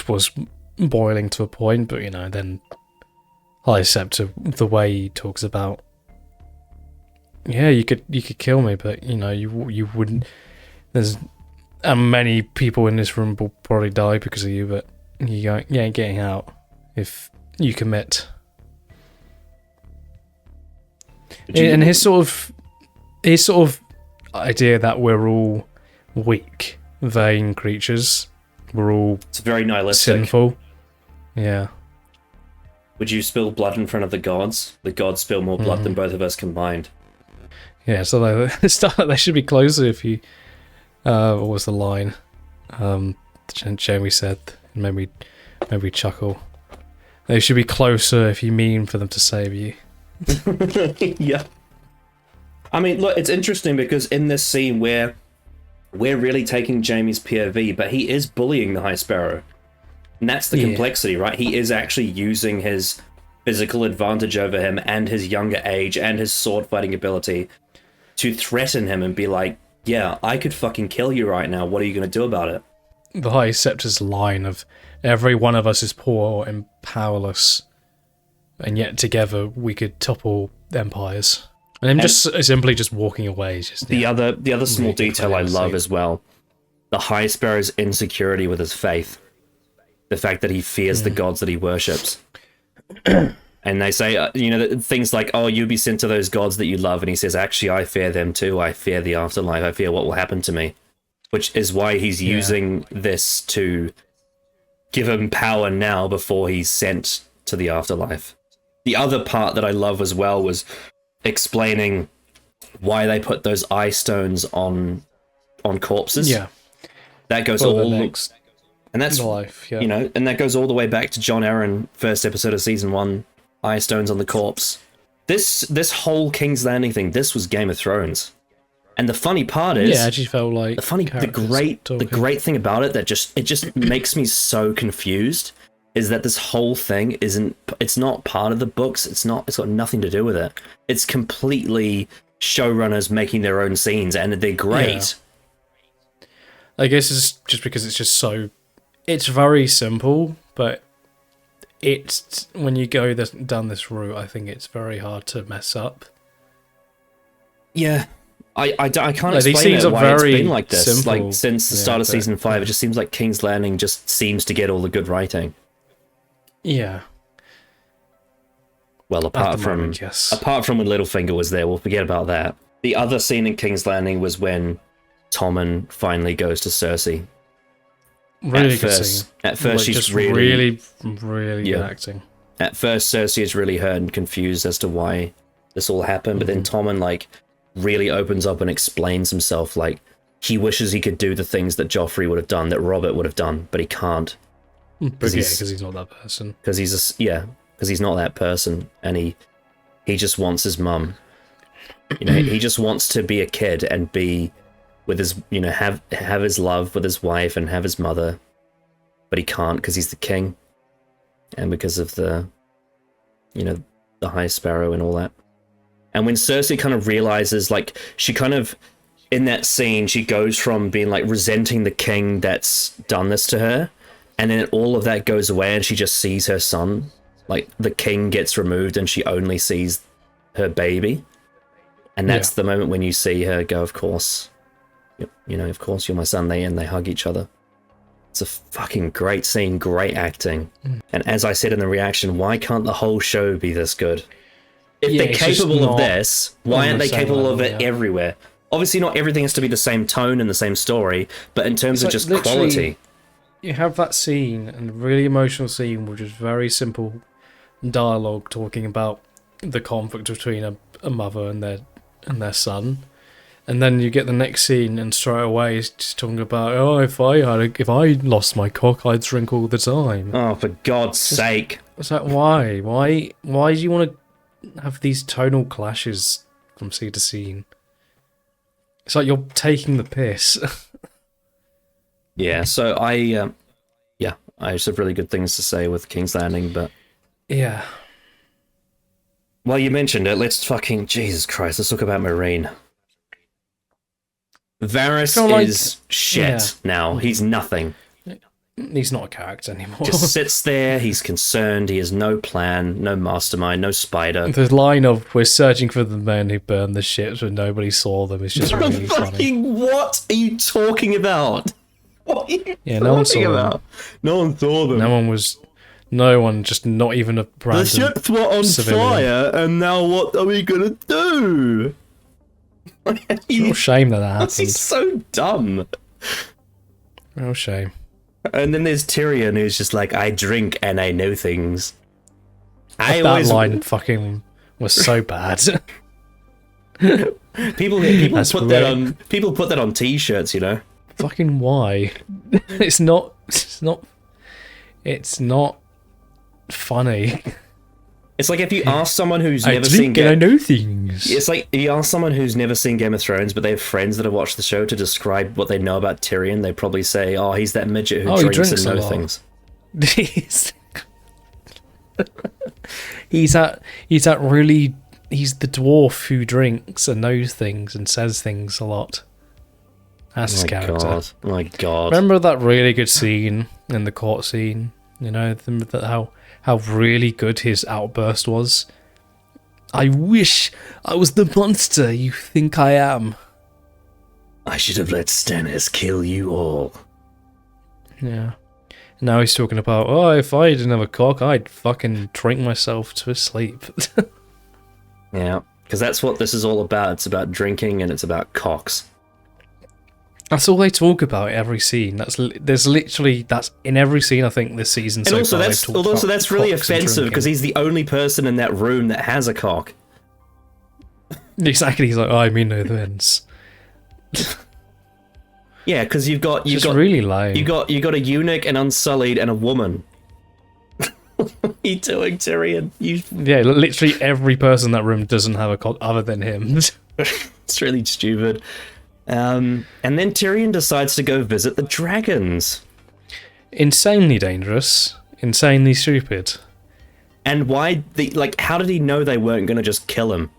was boiling to a point, but, you know, then except to the way he talks about, yeah, you could kill me, but, you know, you wouldn't. There's many people in this room will probably die because of you, but you ain't getting out if you commit. And his sort of idea that we're all weak, vain creatures, we're all it's very nihilistic, sinful. Yeah. Would you spill blood in front of the gods? The gods spill more blood than both of us combined. Yeah, so they should be closer if you. What was the line? Jamie said. Maybe chuckle. They should be closer if you mean for them to save you. Yeah. I mean, look, it's interesting because in this scene where we're really taking Jaime's POV, but he is bullying the High Sparrow. And that's the complexity, right? He is actually using his physical advantage over him and his younger age and his sword fighting ability to threaten him and be like, yeah, I could fucking kill you right now. What are you going to do about it? The High Scepter's line of every one of us is poor and powerless, and yet together we could topple empires. And him just simply just walking away. Just the other small detail I love as well, the High Sparrow's insecurity with his faith, the fact that he fears the gods that he worships. And they say, you know, things like, oh, you'll be sent to those gods that you love. And he says, actually, I fear them too. I fear the afterlife. I fear what will happen to me. Which is why he's using this to give him power now before he's sent to the afterlife. The other part that I love as well was explaining why they put those eye stones on corpses. Yeah. that goes For the all next and that's life, yeah. you know, and that goes all the way back to John Arryn, first episode of season 1, Eye Stones on the Corpse. This whole King's Landing thing, this was Game of Thrones. And the funny part is, yeah, I just felt like the great thing about it that it just makes me so confused is that this whole thing it's not part of the books. It's got nothing to do with it. It's completely showrunners making their own scenes, and they're great. Yeah. I guess it's just because it's very simple, but it's when you go down this route, I think it's very hard to mess up. Yeah. I can't These explain scenes it, are why it's very been like this. simple. Like, since the start of season 5, it just seems like King's Landing just seems to get all the good writing. Yeah. Well, apart from when Littlefinger was there, we'll forget about that. The other scene in King's Landing was when Tommen finally goes to Cersei. Really good scene. At first, she's just really good acting. At first, Cersei is really hurt and confused as to why this all happened, but then Tommen, like, really opens up and explains himself. Like, he wishes he could do the things that Joffrey would have done, that Robert would have done, but he can't. Because he's not that person. Because he's not that person, and he just wants his mum. You know, he just wants to be a kid and be with his, you know, have his love with his wife and have his mother, but he can't because he's the king, and because of the, you know, the High Sparrow and all that. And when Cersei kind of realizes, like, she kind of, in that scene, she goes from being, like, resenting the king that's done this to her, and then all of that goes away and she just sees her son. Like, the king gets removed and she only sees her baby. And that's the moment when you see her go, of course, you know, of course you're my son. And they hug each other. It's a fucking great scene, great acting. And as I said in the reaction, why can't the whole show be this good? If they're capable of this, why aren't they capable of it everywhere? Obviously, not everything has to be the same tone and the same story, but in terms of just quality. You have that scene, and a really emotional scene, which is very simple dialogue talking about the conflict between a mother and their son. And then you get the next scene, and straight away it's just talking about, oh, if I lost my cock, I'd drink all the time. Oh, for God's sake! It's like, why do you want to have these tonal clashes from scene to scene? It's like you're taking the piss. Yeah. So I just have really good things to say with King's Landing, but yeah. Well, you mentioned it. Let's fucking Jesus Christ. Let's talk about Meereen. Varys is shit now. He's nothing. He's not a character anymore. Just sits there. He's concerned. He has no plan, no mastermind, no spider. The line of "We're searching for the men who burned the ships, but nobody saw them" is just really funny. What are you talking about? What are you no one saw them. No one saw them. No one, just not even a random The ships were on fire, and now what are we gonna do? Real shame that happened. He's so dumb. Real shame. And then there's Tyrion, who's just like, I drink and I know things. That line fucking was so bad. People put that on t-shirts, you know. Fucking why? It's not funny. It's like if you ask someone who's never seen I know things. It's like you ask someone who's never seen Game of Thrones, but they have friends that have watched the show to describe what they know about Tyrion. They probably say, "Oh, he's that midget who drinks and knows things." He's the dwarf who drinks and knows things and says things a lot. That's his character. Oh my god! Remember that really good scene in the court scene? You know, how really good his outburst was. I wish I was the monster you think I am. I should have let Stannis kill you all. Yeah. Now he's talking about, oh, if I didn't have a cock, I'd fucking drink myself to sleep. Yeah, because that's what this is all about. It's about drinking and it's about cocks. That's all they talk about every scene. That's in every scene I think this season. And also that's really offensive because he's the only person in that room that has a cock. Exactly. He's like, oh, I mean no offense. Yeah, because you've got really lame. You got a eunuch, an unsullied, and a woman. What are you doing, Tyrion? Yeah, literally every person in that room doesn't have a cult other than him. It's really stupid. And then Tyrion decides to go visit the dragons. Insanely dangerous, insanely stupid. And why? How did he know they weren't going to just kill him?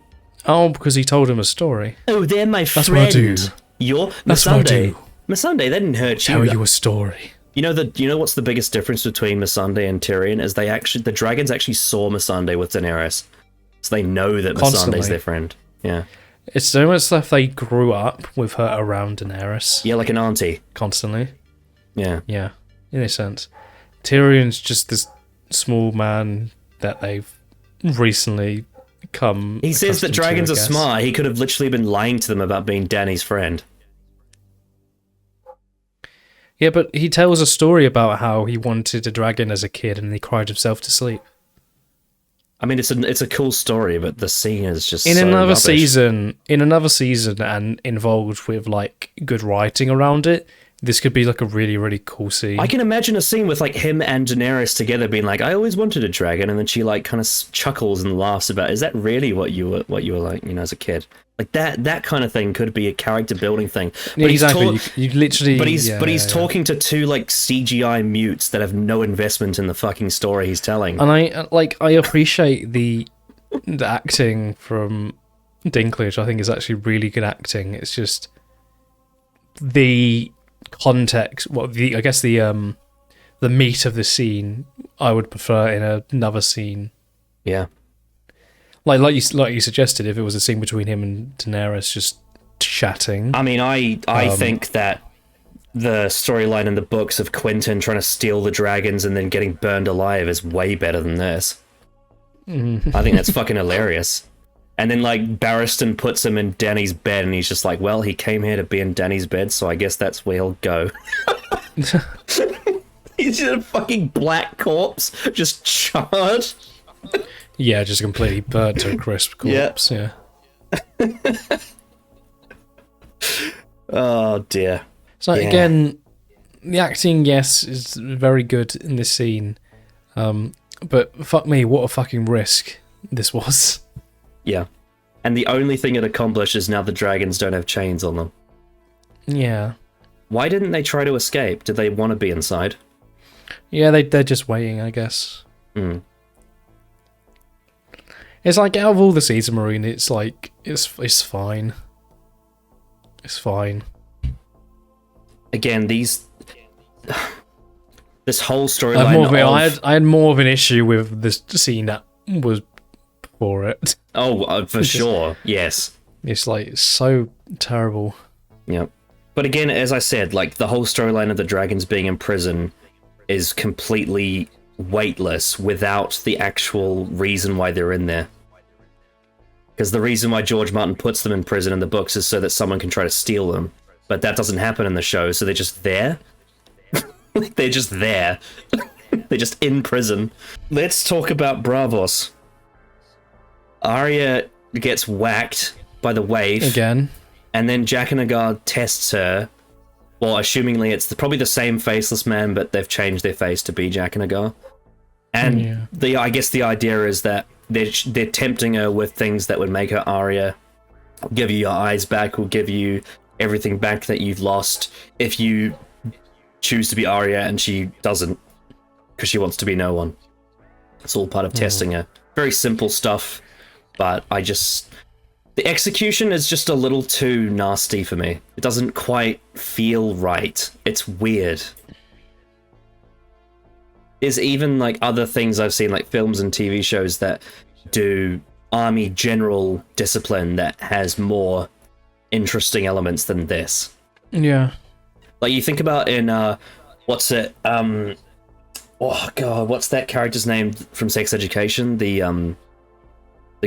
Oh, because he told him a story. Oh, they're my friend. That's what I do. You're That's what I do. Missandei, they didn't hurt you. Tell you a story. You know what's the biggest difference between Missandei and Tyrion is the dragons actually saw Missandei with Daenerys, so they know that Missandei's their friend. Yeah, it's almost like they grew up with her around Daenerys. Yeah, like an auntie constantly. Yeah, in a sense. Tyrion's just this small man that they've recently come. He says that dragons are smart. He could have literally been lying to them about being Dany's friend. Yeah, but he tells a story about how he wanted a dragon as a kid and he cried himself to sleep. I mean, it's a cool story, but the scene is just in so another rubbish. season, and involved with like good writing around it. This could be like a really, really cool scene. I can imagine a scene with like him and Daenerys together being like, "I always wanted a dragon," and then she like kind of chuckles and laughs about, "Is that really what you were like, as a kid?" Like that kind of thing could be a character building thing. Yeah, But exactly. You literally. But he's talking to two like CGI mutes that have no investment in the fucking story he's telling. And I appreciate the acting from Dinklage. I think is actually really good acting. It's just the context. I guess the meat of the scene I would prefer in another scene. Yeah. Like you suggested, if it was a scene between him and Daenerys just chatting. I mean, I think that the storyline in the books of Quentyn trying to steal the dragons and then getting burned alive is way better than this. I think that's fucking hilarious. And then like Barristan puts him in Dany's bed and he's just like, well, he came here to be in Dany's bed, so I guess that's where he'll go. He's just a fucking black corpse, just charred. Yeah, just completely burnt to a crisp corpse, yeah. Oh, dear. So, again, the acting, yes, is very good in this scene. But fuck me, what a fucking risk this was. Yeah. And the only thing it accomplished is now the dragons don't have chains on them. Yeah. Why didn't they try to escape? Did they want to be inside? Yeah, they're just waiting, I guess. Mm. It's like, out of all the season, Marine, it's like, it's fine. It's fine. Again, this whole storyline. I had more of an issue with this scene that was before it. Oh, for sure, yes. It's like so terrible. Yep. But again, as I said, like the whole storyline of the dragons being in prison is completely weightless without the actual reason why they're in there. Because the reason why George Martin puts them in prison in the books is so that someone can try to steal them. But that doesn't happen in the show, so they're just there. They're just there. They're just in prison. Let's talk about Braavos. Arya gets whacked by the waif. Again. And then Jaqen tests her. Well, assumingly it's probably the same faceless man, but they've changed their face to be Jaqen. And I guess the idea is that they're tempting her with things that would make her Arya. Give you your eyes back, will give you everything back that you've lost if you choose to be Arya, and she doesn't, because she wants to be no one. It's all part of testing her. Very simple stuff, but the execution is just a little too nasty for me. It doesn't quite feel right. It's weird. There's even like other things I've seen, like films and TV shows that do army general discipline that has more interesting elements than this. Yeah. Like you think about in what's it? Oh god, what's that character's name from Sex Education? The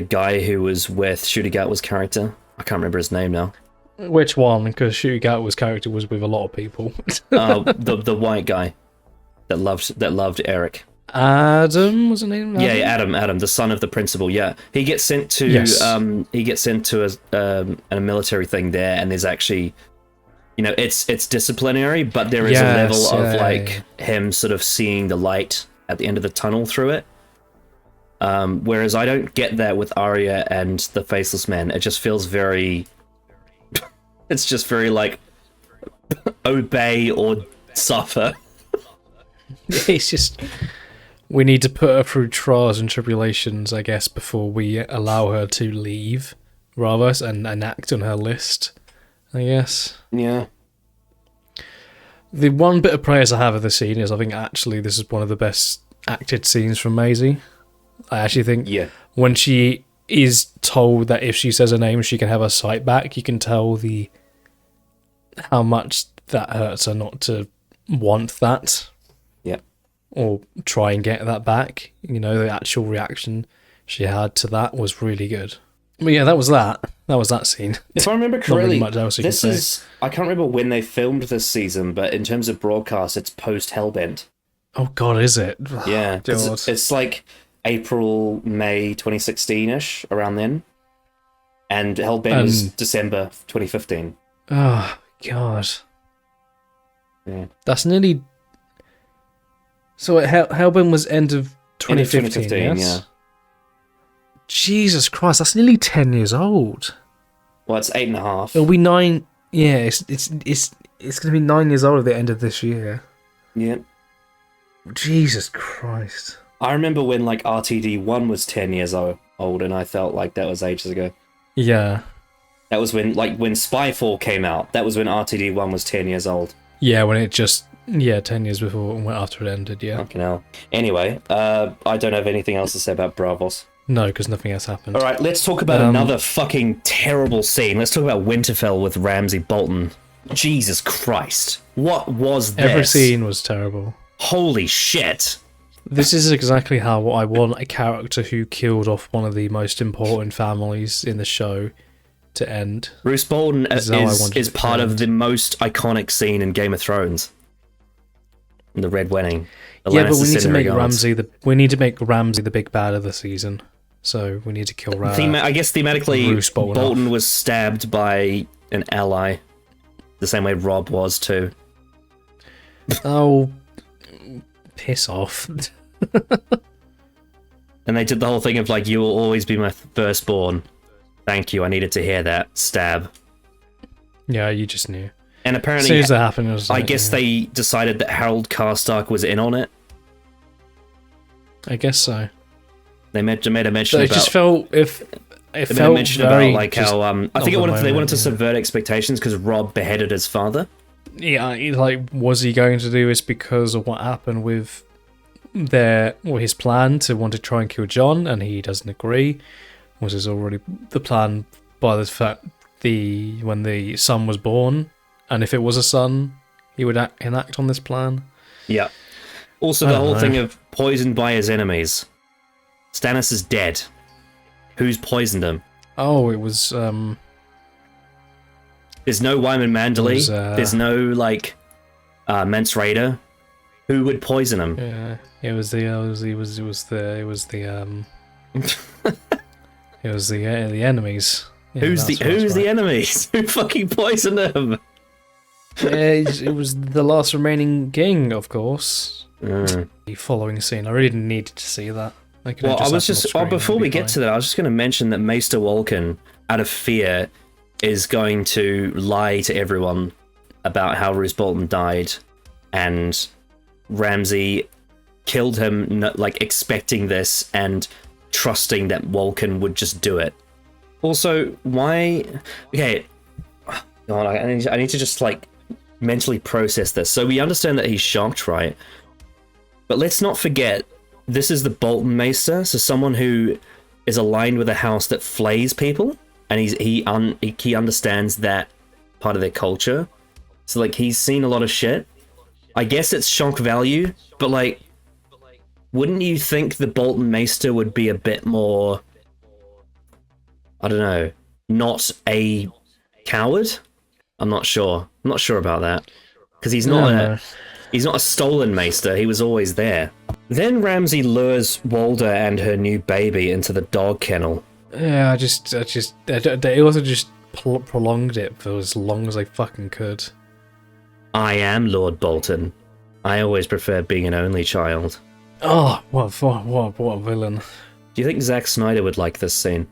guy who was with Shooty character. I can't remember his name now. Which one? Because Shooty character was with a lot of people. The white guy that loved Eirich. Adam was his name? Yeah, Adam, the son of the principal. Yeah, he gets sent to a military thing there, and there's actually you know, it's disciplinary, but there is a level of like him sort of seeing the light at the end of the tunnel through it. Whereas I don't get that with Arya and the Faceless Man. It just feels very... it's just very, like, obey or suffer. It's just... We need to put her through trials and tribulations, I guess, before we allow her to leave, rather, and act on her list, I guess. Yeah. The one bit of praise I have of the scene is I think actually this is one of the best acted scenes from Maisie. I actually think when she is told that if she says her name, she can have her sight back, you can tell how much that hurts her not to want that. Yeah. Or try and get that back. You know, the actual reaction she had to that was really good. But yeah, that was that. That was that scene. If I remember correctly, much else you can say. I can't remember when they filmed this season, but in terms of broadcast, it's post Hellbent. Oh god, is it? Yeah, it's like April, May 2016-ish, around then. And Hellbent was December 2015. Oh, God. Yeah. That's nearly... So Hellbent was end of 2015, yes? yeah. Jesus Christ, that's nearly 10 years old. Well, it's 8.5. It'll be 9... Yeah, it's going to be 9 years old at the end of this year. Yeah. Jesus Christ. I remember when like RTD1 was 10 years old, and I felt like that was ages ago. Yeah. That was when Spyfall came out. That was when RTD1 was 10 years old. Yeah, when it just... Yeah, 10 years before, after it ended, yeah. Fucking hell. Anyway, I don't have anything else to say about Bravos. No, because nothing else happened. Alright, let's talk about another fucking terrible scene. Let's talk about Winterfell with Ramsay Bolton. Jesus Christ. What was this? Every scene was terrible. Holy shit. This is exactly how I want a character who killed off one of the most important families in the show to end. Roose Bolton is part of the most iconic scene in Game of Thrones. The Red Wedding. Yeah, but we need to make Ramsay the big bad of the season. So we need to kill Ramsay. I guess thematically, Bolton was stabbed by an ally, the same way Robb was too. Oh, piss off. And they did the whole thing of like, you will always be my firstborn. Thank you, I needed to hear that. Stab. Yeah, you just knew. And apparently, as soon as that happened, it was I guess they decided that Harold Karstark was in on it. I guess so. They made a mention so about... It just felt... It felt very... About like how... I think they wanted to subvert expectations because Robb beheaded his father. Yeah, like, was he going to do this because of what happened with his plan to want to try and kill Jon, and he doesn't agree? Was this already the plan by the fact when the son was born? And if it was a son, he would enact on this plan? Yeah. Also, the whole thing of poisoned by his enemies. Stannis is dead. Who's poisoned him? Oh, it was... There's no Wyman Manderley. There's no, like, Mance Rayder. Who would poison him? Yeah, it was the enemies. Yeah, who's the enemies? Who fucking poisoned him? It was the last remaining king, of course. The following scene, I really needed to see that. Before we get to that, I was just going to mention that Maester Walken, out of fear, is going to lie to everyone about how Roose Bolton died, and Ramsay killed him, like, expecting this and trusting that Walken would just do it. Also, why... Okay, God, I need to just, like, mentally process this. So we understand that he's shocked, right? But let's not forget, this is the Bolton Maester, so someone who is aligned with a house that flays people, and he understands that part of their culture. So, like, he's seen a lot of shit. I guess it's shock value, but, like, wouldn't you think the Bolton Maester would be a bit more... I don't know, not a coward? I'm not sure. I'm not sure about that. Because he's not a stolen maester, he was always there. Then Ramsay lures Walder and her new baby into the dog kennel. Yeah, they also just prolonged it for as long as they fucking could. I am Lord Bolton. I always prefer being an only child. Oh, what a villain. Do you think Zack Snyder would like this scene?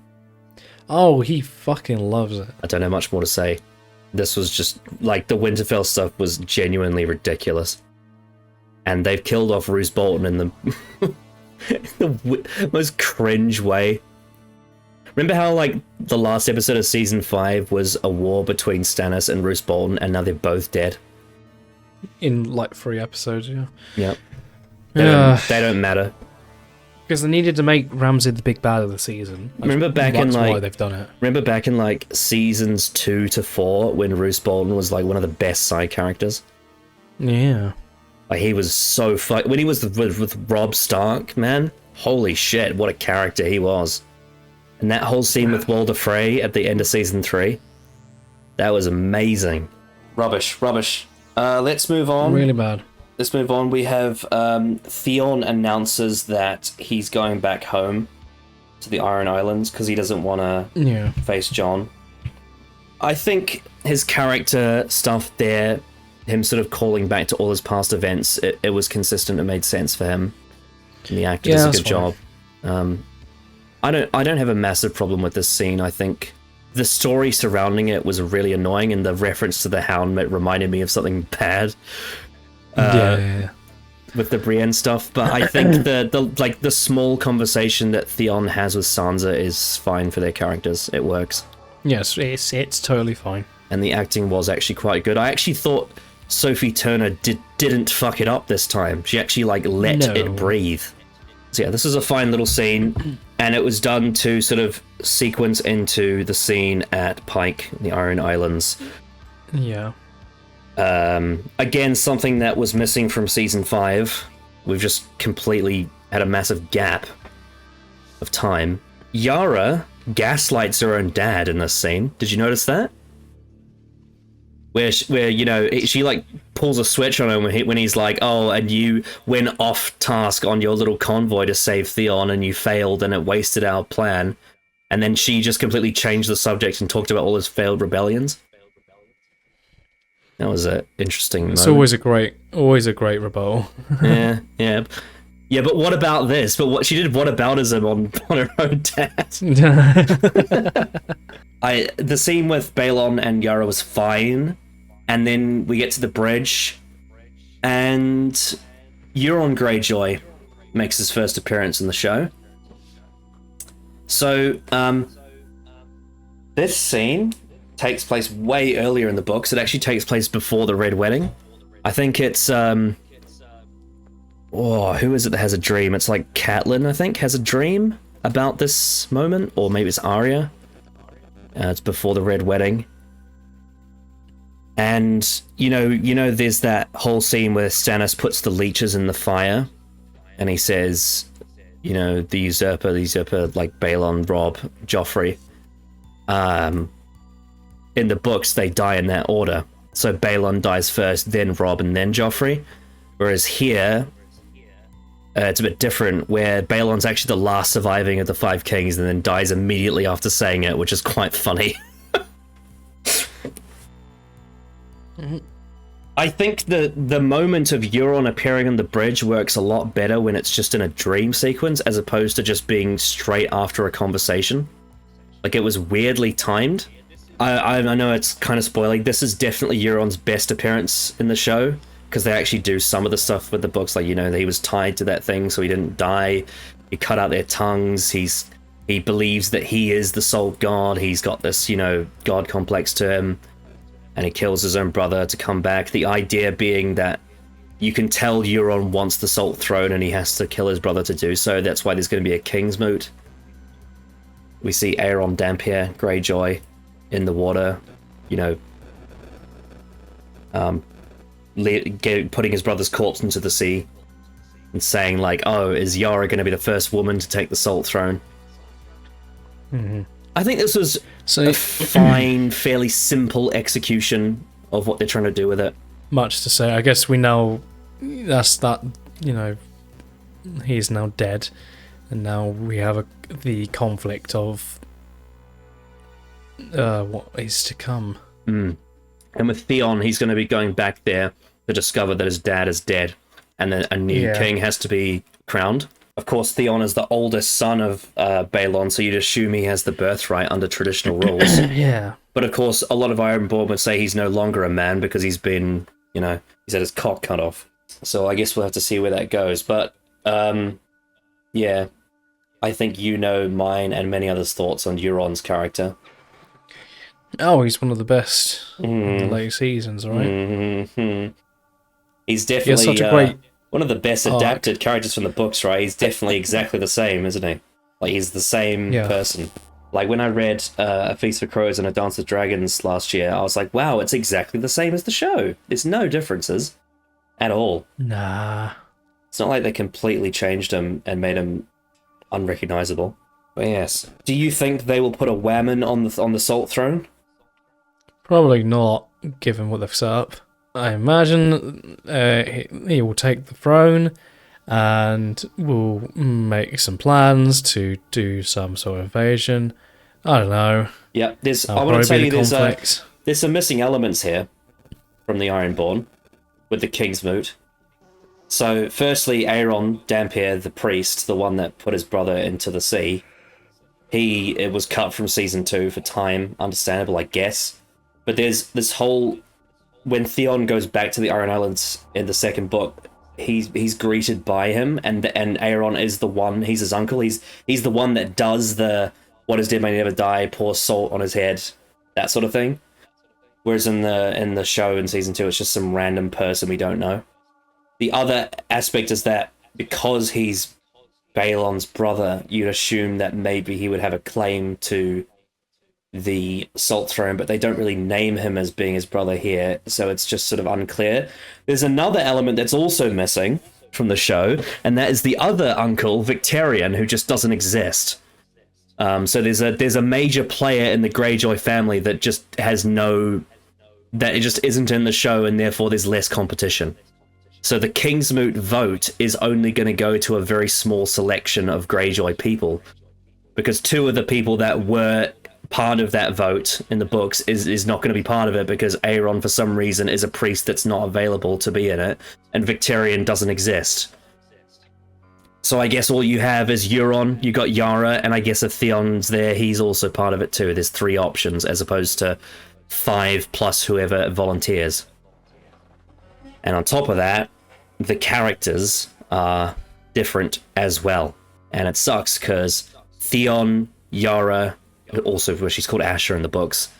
Oh, he fucking loves it. I don't have much more to say. This was just, like, the Winterfell stuff was genuinely ridiculous. And they've killed off Roose Bolton in the most cringe way. Remember how, like, the last episode of Season 5 was a war between Stannis and Roose Bolton, and now they're both dead? In, like, 3 episodes, yeah. Yep. They don't matter. Because they needed to make Ramsay the big bad of the season. Remember back in, That's like... why they've done it. Remember back in, like, Seasons 2 to 4, when Roose Bolton was, like, one of the best side characters? Yeah. Like, he was so when he was with Robb Stark, man, holy shit, what a character he was. And that whole scene with Walder Frey at the end of Season 3, that was amazing. Rubbish. Let's move on. Really bad. Let's move on. We have Theon announces that he's going back home to the Iron Islands because he doesn't want to face Jon. I think his character stuff there, him sort of calling back to all his past events, it was consistent and made sense for him. And the actor does a good job. I don't have a massive problem with this scene. I think the story surrounding it was really annoying, and the reference to the Hound reminded me of something bad. With the Brienne stuff, but I think the small conversation that Theon has with Sansa is fine for their characters. It works. Yes, it's totally fine. And the acting was actually quite good. I actually thought Sophie Turner didn't fuck it up this time. She actually let it breathe. So yeah, this is a fine little scene, and it was done to sort of sequence into the scene at Pike, the Iron Islands. Yeah. Again, something that was missing from Season 5. We've just completely had a massive gap of time. Yara gaslights her own dad in this scene. Did you notice that? Where she like pulls a switch on him when he's like, oh, and you went off task on your little convoy to save Theon and you failed and it wasted our plan. And then she just completely changed the subject and talked about all his failed rebellions. That was an interesting moment. It's always a great rebuttal. Yeah. But what about this? But what she did whataboutism on her own dad. The scene with Balon and Yara was fine, and then we get to the bridge, and Euron Greyjoy makes his first appearance in the show. So, this scene takes place way earlier in the books. It actually takes place before the Red Wedding. I think it's who is it that has a dream? It's like Catelyn, I think, has a dream about this moment, or maybe it's Arya. It's before the Red Wedding. And you know there's that whole scene where Stannis puts the leeches in the fire and he says, the usurper, like Balon, Robb, Joffrey. In the books, they die in that order. So Balon dies first, then Robb, and then Joffrey. Whereas here, it's a bit different, where Balon's actually the last surviving of the Five Kings and then dies immediately after saying it, which is quite funny. I think the moment of Euron appearing on the bridge works a lot better when it's just in a dream sequence, as opposed to just being straight after a conversation. Like, it was weirdly timed. I know it's kind of spoiling. This is definitely Euron's best appearance in the show, because they actually do some of the stuff with the books, like, he was tied to that thing so he didn't die. He cut out their tongues. He believes that he is the sole god. He's got this, god complex to him, and he kills his own brother to come back. The idea being that you can tell Euron wants the Salt Throne and he has to kill his brother to do so. That's why there's going to be a King's Moot. We see Aeron Dampier Greyjoy in the water, putting his brother's corpse into the sea and saying, like, oh, is Yara going to be the first woman to take the Salt Throne? Mm-hmm. I think this was a fine, fairly simple execution of what they're trying to do with it. Much to say. I guess we know he's now dead, and now we have the conflict of what is to come. And with Theon, he's going to be going back there to discover that his dad is dead, and then a new king has to be crowned. Of course, Theon is the oldest son of Balon, so you'd assume he has the birthright under traditional rules. Yeah. But of course, a lot of Ironborn would say he's no longer a man because he's been, he's had his cock cut off. So I guess we'll have to see where that goes. But, yeah, I think mine and many others' thoughts on Euron's character. Oh, he's one of the best in the late seasons, right? Mm-hmm. He's definitely such a great one of the best adapted characters from the books, right? He's definitely exactly the same, isn't he? Like, he's the same person. Like, when I read A Feast for Crows and A Dance with Dragons last year, I was like, wow, it's exactly the same as the show. There's no differences at all. Nah. It's not like they completely changed him and made him unrecognizable. But yes. Do you think they will put a whammon on the Salt Throne? Probably not, given what they've set up. I imagine he will take the throne and will make some plans to do some sort of invasion. I don't know. Yeah, I want to tell you there's some missing elements here from the Ironborn with the King's Moot. So, firstly, Aeron Dampier, the priest, the one that put his brother into the sea, it was cut from season 2 for time, understandable, I guess. But there's this whole... When Theon goes back to the Iron Islands in the second book, he's greeted by him, and Aeron is the one, he's his uncle, he's the one that does the what is dead may never die, pour salt on his head, that sort of thing. Whereas in the show in season 2, it's just some random person we don't know. The other aspect is that because he's Balon's brother, you'd assume that maybe he would have a claim to the Salt Throne, but they don't really name him as being his brother here, so it's just sort of unclear. There's another element that's also missing from the show, and that is the other uncle, Victarion, who just doesn't exist. So there's a major player in the Greyjoy family that just that it just isn't in the show, and therefore there's less competition. So the Kingsmoot vote is only going to go to a very small selection of Greyjoy people, because 2 of the people that were part of that vote in the books is not going to be part of it because Aeron, for some reason, is a priest that's not available to be in it, and Victarion doesn't exist. So I guess all you have is Euron, you got Yara, and I guess if Theon's there, he's also part of it too. There's 3 options as opposed to 5 plus whoever volunteers. And on top of that, the characters are different as well. And it sucks because Theon, Yara, also where she's called Asher in the books,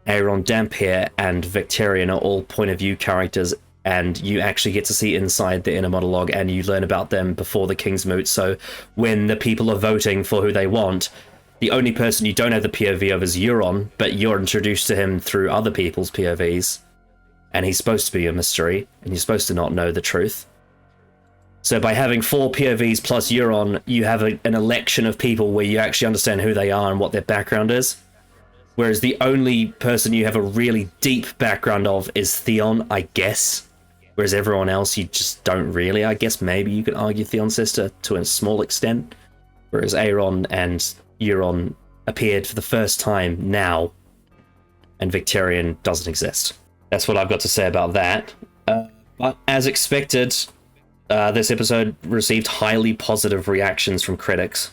Aeron Dampier and Victarion are all point of view characters, and you actually get to see inside the inner monologue and you learn about them before the King's Moot. So when the people are voting for who they want, the only person you don't have the POV of is Euron, but you're introduced to him through other people's POVs, and he's supposed to be a mystery, and you're supposed to not know the truth. So by having 4 POVs plus Euron, you have an election of people where you actually understand who they are and what their background is. Whereas the only person you have a really deep background of is Theon, I guess. Whereas everyone else you just don't really. I guess maybe you could argue Theon's sister to a small extent. Whereas Aeron and Euron appeared for the first time now, and Victarion doesn't exist. That's what I've got to say about that. But as expected, this episode received highly positive reactions from critics.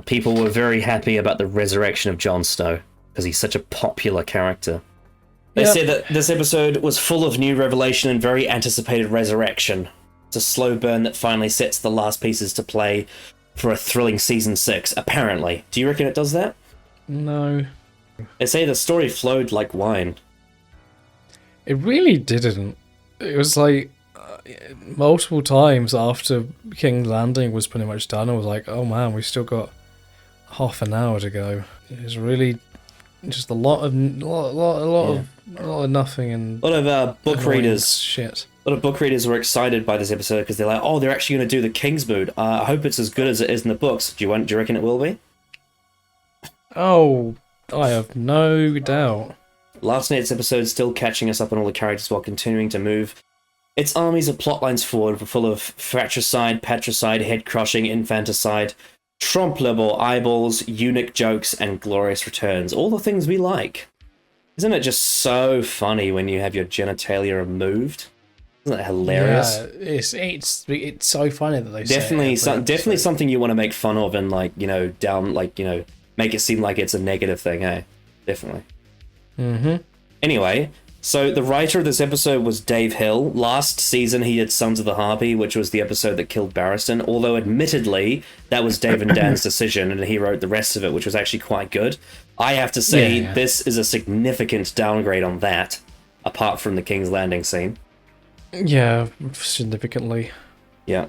People were very happy about the resurrection of Jon Snow, because he's such a popular character. They said that this episode was full of new revelation and very anticipated resurrection. It's a slow burn that finally sets the last pieces to play for a thrilling season 6, apparently. Do you reckon it does that? No. They say the story flowed like wine. It really didn't. It was like multiple times after King's Landing was pretty much done, I was like, oh man, we've still got half an hour to go. It was really just a lot of nothing and a lot of book readers. Shit. A lot of book readers were excited by this episode because they're like, oh, they're actually going to do the King's Moot. I hope it's as good as it is in the books. Do you reckon it will be? Oh, I have no doubt. Last night's episode is still catching us up on all the characters while continuing to move its armies of plotlines forward, full of fratricide, patricide, head-crushing, infanticide, trompe-l'oeil eyeballs, eunuch jokes, and glorious returns. All the things we like. Isn't it just so funny when you have your genitalia removed? Isn't that hilarious? Yeah, it's so funny that they Definitely, say it definitely something you want to make fun of and like make it seem like it's a negative thing. Hey, definitely. Anyway, so the writer of this episode was Dave Hill. Last season he did Sons of the Harpy, which was the episode that killed Barristan, although admittedly that was Dave and Dan's decision and he wrote the rest of it, which was actually quite good. I have to say this is a significant downgrade on that, apart from the King's Landing scene. Yeah, significantly. Yeah.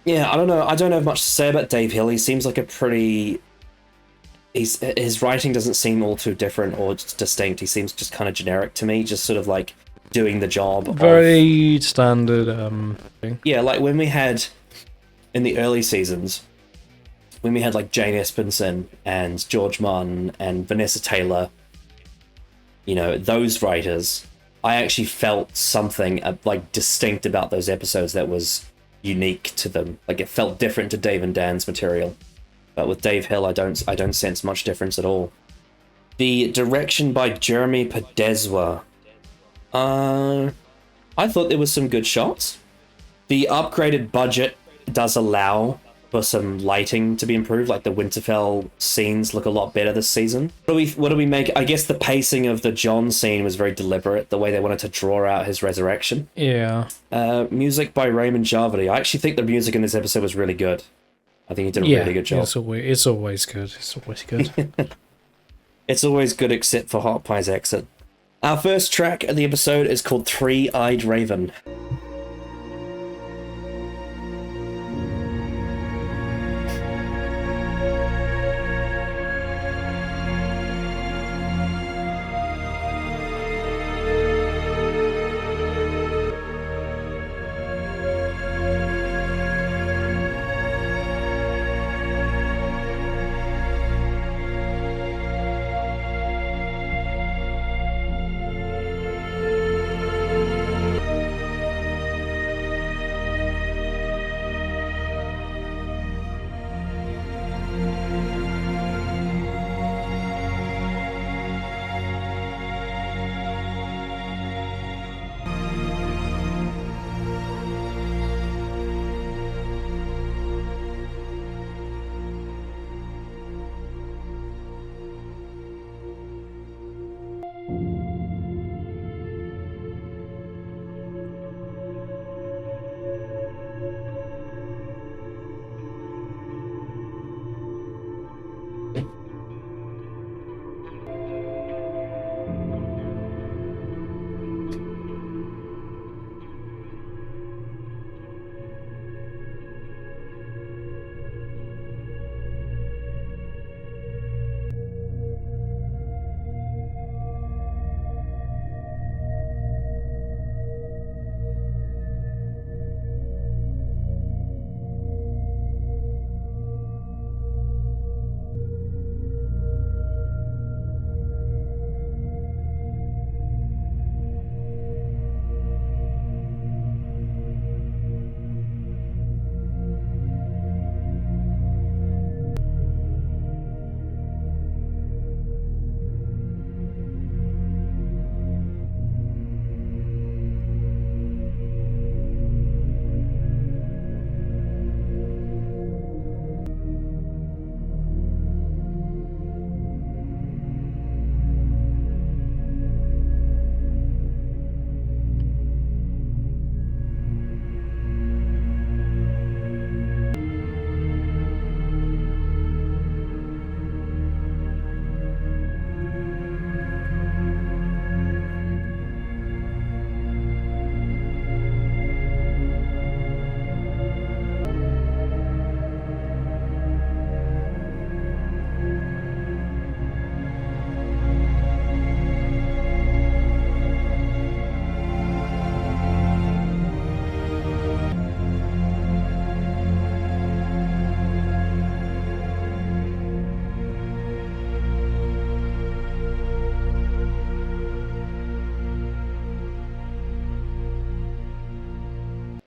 Yeah, I don't know. I don't have much to say about Dave Hill. He seems like a pretty... His writing doesn't seem all too different or distinct. He seems just kind of generic to me, just sort of like doing the job. Very standard thing. Yeah, like when we had, in the early seasons, when we had like Jane Espenson and George Martin and Vanessa Taylor, you know, those writers, I actually felt something like distinct about those episodes that was unique to them. Like it felt different to Dave and Dan's material. But with Dave Hill, I don't sense much difference at all. The direction by Jeremy Podeswa. I thought there was some good shots. The upgraded budget does allow for some lighting to be improved, like the Winterfell scenes look a lot better this season. What do we make? I guess the pacing of the Jon scene was very deliberate, the way they wanted to draw out his resurrection. Yeah. Music by Raymond Javadi. I actually think the music in this episode was really good. I think he did a really good job. It's always good. It's always good. It's always good except for Hot Pie's exit. Our first track of the episode is called Three-Eyed Raven.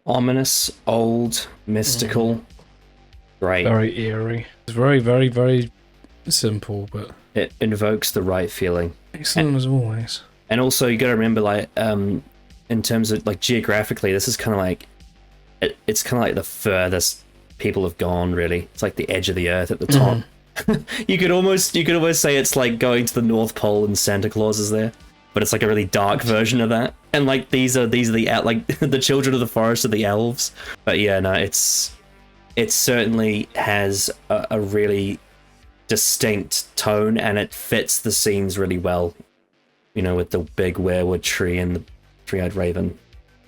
Ominous, old, mystical. Great. Very eerie. It's very, very, very simple, but It invokes the right feeling. Excellent as always. And also, you got to remember, like, in terms of like geographically, this is kind of like it's kind of like the furthest people have gone. Really, it's like the edge of the earth at the top. You could almost say it's like going to the North Pole and Santa Claus is there, but it's like a really dark version of that. And like these are the like the children of the forest are the elves. But yeah, no, it certainly has a really distinct tone, and it fits the scenes really well. You know, with the big weirwood tree and the three-eyed raven.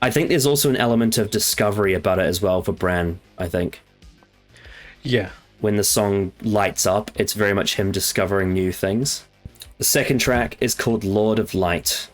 I think there's also an element of discovery about it as well for Bran, I think. Yeah. When the song lights up, it's very much him discovering new things. The second track is called Lord of Light.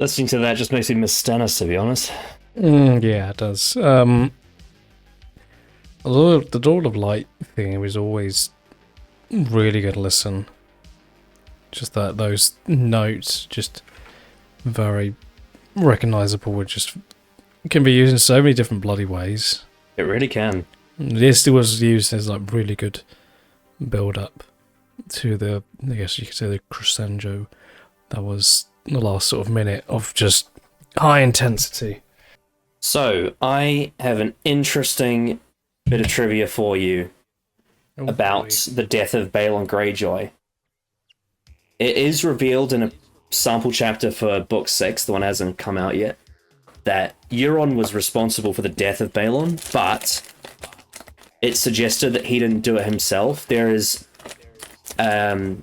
Listening to that just makes me miss Stannis, to be honest. Yeah, it does. Although the Lord of Light thing was always really good to listen. Just that those notes, just very recognizable, just can be used in so many different bloody ways. It really can. This was used as like really good build up to the, I guess you could say, the crescendo that was the last sort of minute of just high intensity. So, I have an interesting bit of trivia for you about the death of Balon Greyjoy. It is revealed in a sample chapter for Book 6, the one that hasn't come out yet, that Euron was responsible for the death of Balon, but it suggested that he didn't do it himself. There is a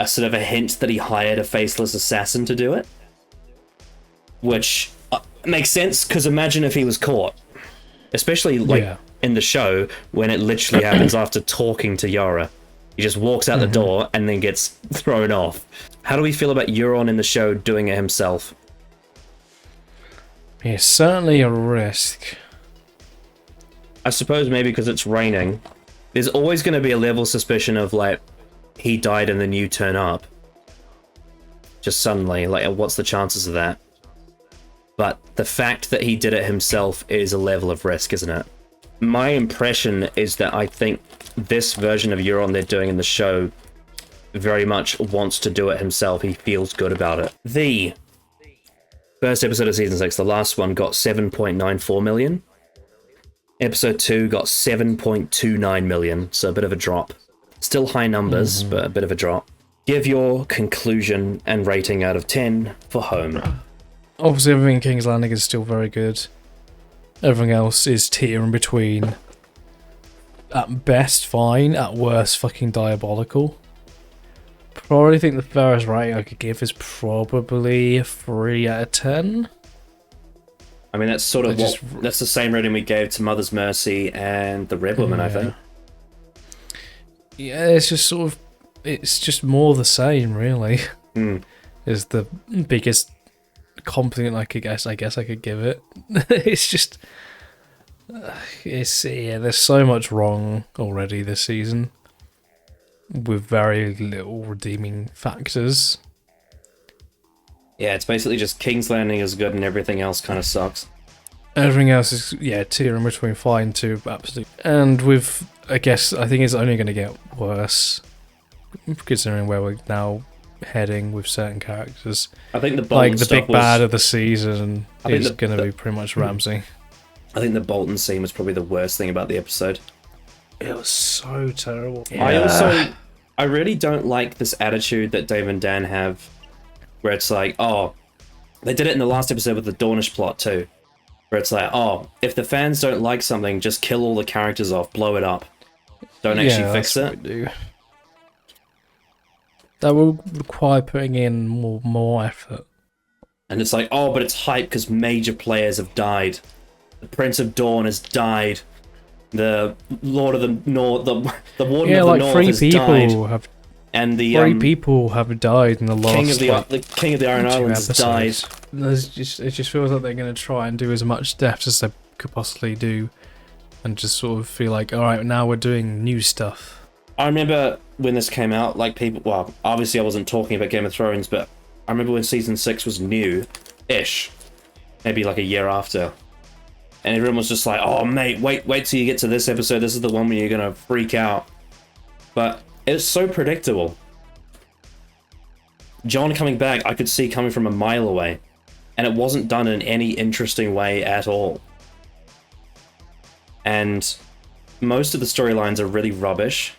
sort of a hint that he hired a faceless assassin to do it, which makes sense, because imagine if he was caught, especially in the show when it literally happens after talking to Yara. He just walks out the door and then gets thrown off. How do we feel about Euron in the show doing it himself? It's certainly a risk. I suppose maybe because it's raining. There's always going to be a level of suspicion of, like, he died and then you turn up. Just suddenly, like, what's the chances of that? But the fact that he did it himself is a level of risk, isn't it? My impression is that I think this version of Euron they're doing in the show very much wants to do it himself. He feels good about it. The first episode of Season 6, the last one, got 7.94 million. Episode 2 got 7.29 million, so a bit of a drop. Still high numbers, but a bit of a drop. Give your conclusion and rating out of 10 for Home. Obviously, everything in King's Landing is still very good. Everything else is tier in between. At best, fine. At worst, fucking diabolical. Probably think the fairest rating I could give is probably a 3 out of 10. I mean, that's sort of that's the same rating we gave to Mother's Mercy and The Red Woman, I think. Yeah, it's just sort of, it's just more the same, really. Is the biggest compliment I guess I could give it. It's just, there's so much wrong already this season, with very little redeeming factors. Yeah, it's basically just King's Landing is good and everything else kind of sucks. Everything else is, tier in between fine to absolute. And with, I think it's only going to get worse, considering where we're now heading with certain characters. I think the Bolton the big bad of the season is going to be pretty much Ramsay. I think the Bolton scene was probably the worst thing about the episode. It was so terrible. Yeah. I really don't like this attitude that Dave and Dan have, where it's like, oh, they did it in the last episode with the Dornish plot too, where it's like, oh, if the fans don't like something, just kill all the characters off, blow it up. Don't actually fix it. That will require putting in more effort. And it's like, oh, but it's hype because major players have died. The Prince of Dawn has died. The Lord of the North, the Warden of the North has died. And the 3 people have died in the last. The King of the Iron Islands has died. It just feels like they're going to try and do as much depth as they could possibly do, and just sort of feel like, all right, now we're doing new stuff. I remember when this came out, like people. Well, obviously I wasn't talking about Game of Thrones, but I remember when season 6 was new-ish, maybe like a year after, and everyone was just like, "Oh, mate, wait till you get to this episode. This is the one where you're gonna freak out." But it's so predictable. Jon coming back, I could see coming from a mile away, and it wasn't done in any interesting way at all. And most of the storylines are really rubbish.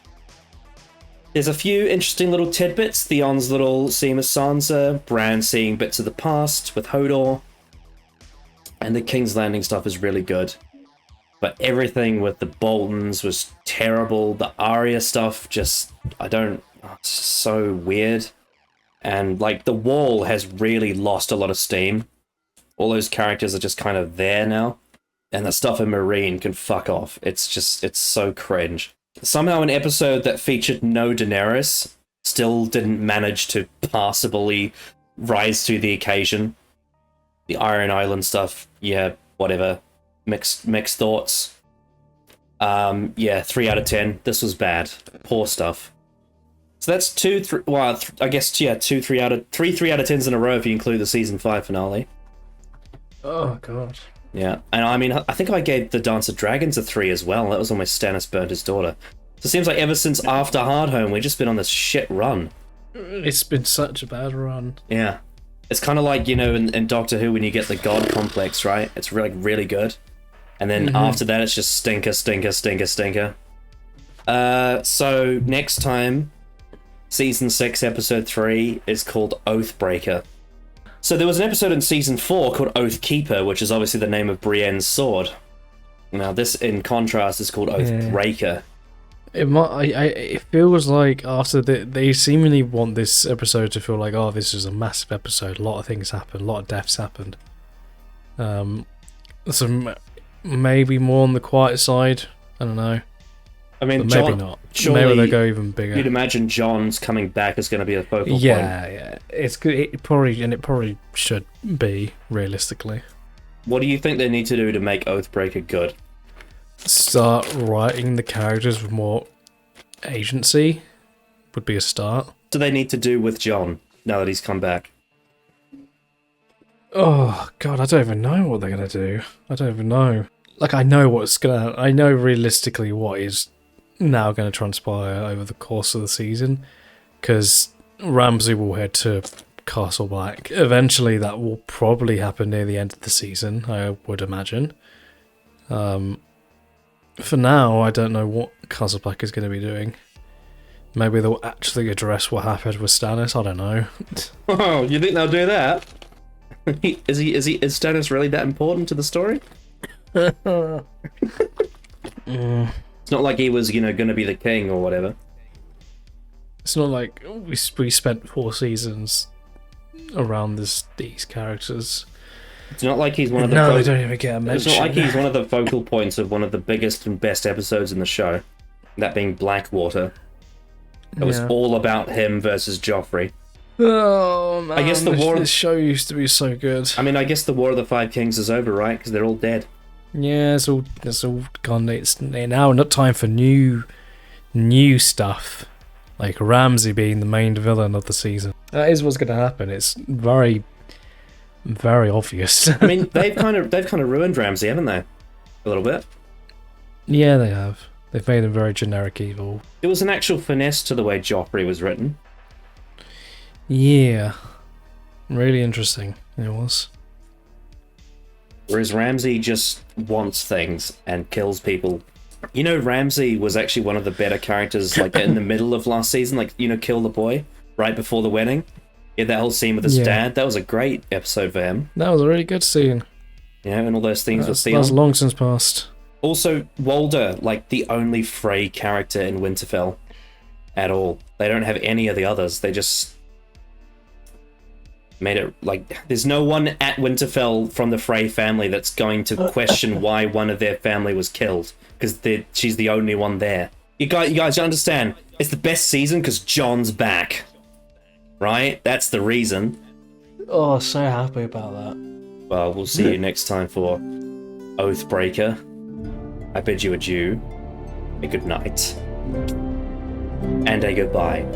There's a few interesting little tidbits. Theon's little scene with Sansa, Bran seeing bits of the past with Hodor, and the King's Landing stuff is really good. But everything with the Boltons was terrible. The Arya stuff just, it's so weird. And like the Wall has really lost a lot of steam. All those characters are just kind of there now. And the stuff in Meereen can fuck off. It's so cringe. Somehow an episode that featured no Daenerys still didn't manage to passably rise to the occasion. The Iron Island stuff, yeah, whatever. Mixed thoughts. 3 out of 10. This was bad. Poor stuff. So that's 2, 3. Well, I guess 3 out of 10s in a row if you include the season 5 finale. Oh god. Yeah, and I mean, I think I gave the Dance of Dragons a 3 as well. That was when Stannis burnt his daughter. So it seems like ever since after Hardhome, we've just been on this shit run. It's been such a bad run. Yeah. It's kind of like, in Doctor Who when you get the God complex, right? It's really, really good. And then after that, it's just stinker, stinker, stinker, stinker. So next time, Season 6, Episode 3 is called Oathbreaker. So there was an episode in season 4 called Oathkeeper, which is obviously the name of Brienne's sword. Now this, in contrast, is called Oathbreaker. It feels like after they seemingly want this episode to feel like, oh, this is a massive episode. A lot of things happened. A lot of deaths happened. So maybe more on the quiet side. I don't know. I mean, but maybe not. Surely maybe they'll go even bigger. You'd imagine John's coming back is going to be a focal point. Yeah. It's good. It probably should be realistically. What do you think they need to do to make Oathbreaker good? Start writing the characters with more agency would be a start. What do they need to do with John now that he's come back? Oh god, I don't even know what they're gonna do. I don't even know. Like, I know realistically what is now gonna transpire over the course of the season, because Ramsay will head to Castle Black. Eventually, that will probably happen near the end of the season, I would imagine. For now, I don't know what Castle Black is going to be doing. Maybe they'll actually address what happened with Stannis. I don't know. Oh, you think they'll do that? Is Stannis really that important to the story? It's not like he was, going to be the king or whatever. It's not like we spent 4 seasons around these characters. It's not like he's one of the. No, they don't even get a mention. It's not like he's one of the focal points of one of the biggest and best episodes in the show. That being Blackwater. It was all about him versus Joffrey. Oh man! I guess this show used to be so good. I mean, I guess the War of the Five Kings is over, right? Because they're all dead. Yeah, it's all gone. It's now not time for new stuff. Like Ramsay being the main villain of the season. That is what's going to happen. It's very, very obvious. I mean, they've kind of ruined Ramsay, haven't they? A little bit. Yeah, they have. They've made him very generic evil. There was an actual finesse to the way Joffrey was written. Yeah. Really interesting, it was. Whereas Ramsay just wants things and kills people. You know, Ramsay was actually one of the better characters, like, in the middle of last season, like, kill the boy, right before the wedding. Yeah, that whole scene with his dad, that was a great episode for him. That was a really good scene. Yeah, and all those things with Theon. That's long since passed. Also, Walder, like, the only Frey character in Winterfell at all. They don't have any of the others. They just made it, like, there's no one at Winterfell from the Frey family that's going to question why one of their family was killed, because she's the only one there. You guys understand, it's the best season because Jon's back. Right? That's the reason. Oh, so happy about that. Well, we'll see you next time for Oathbreaker. I bid you adieu, a good night, and a goodbye.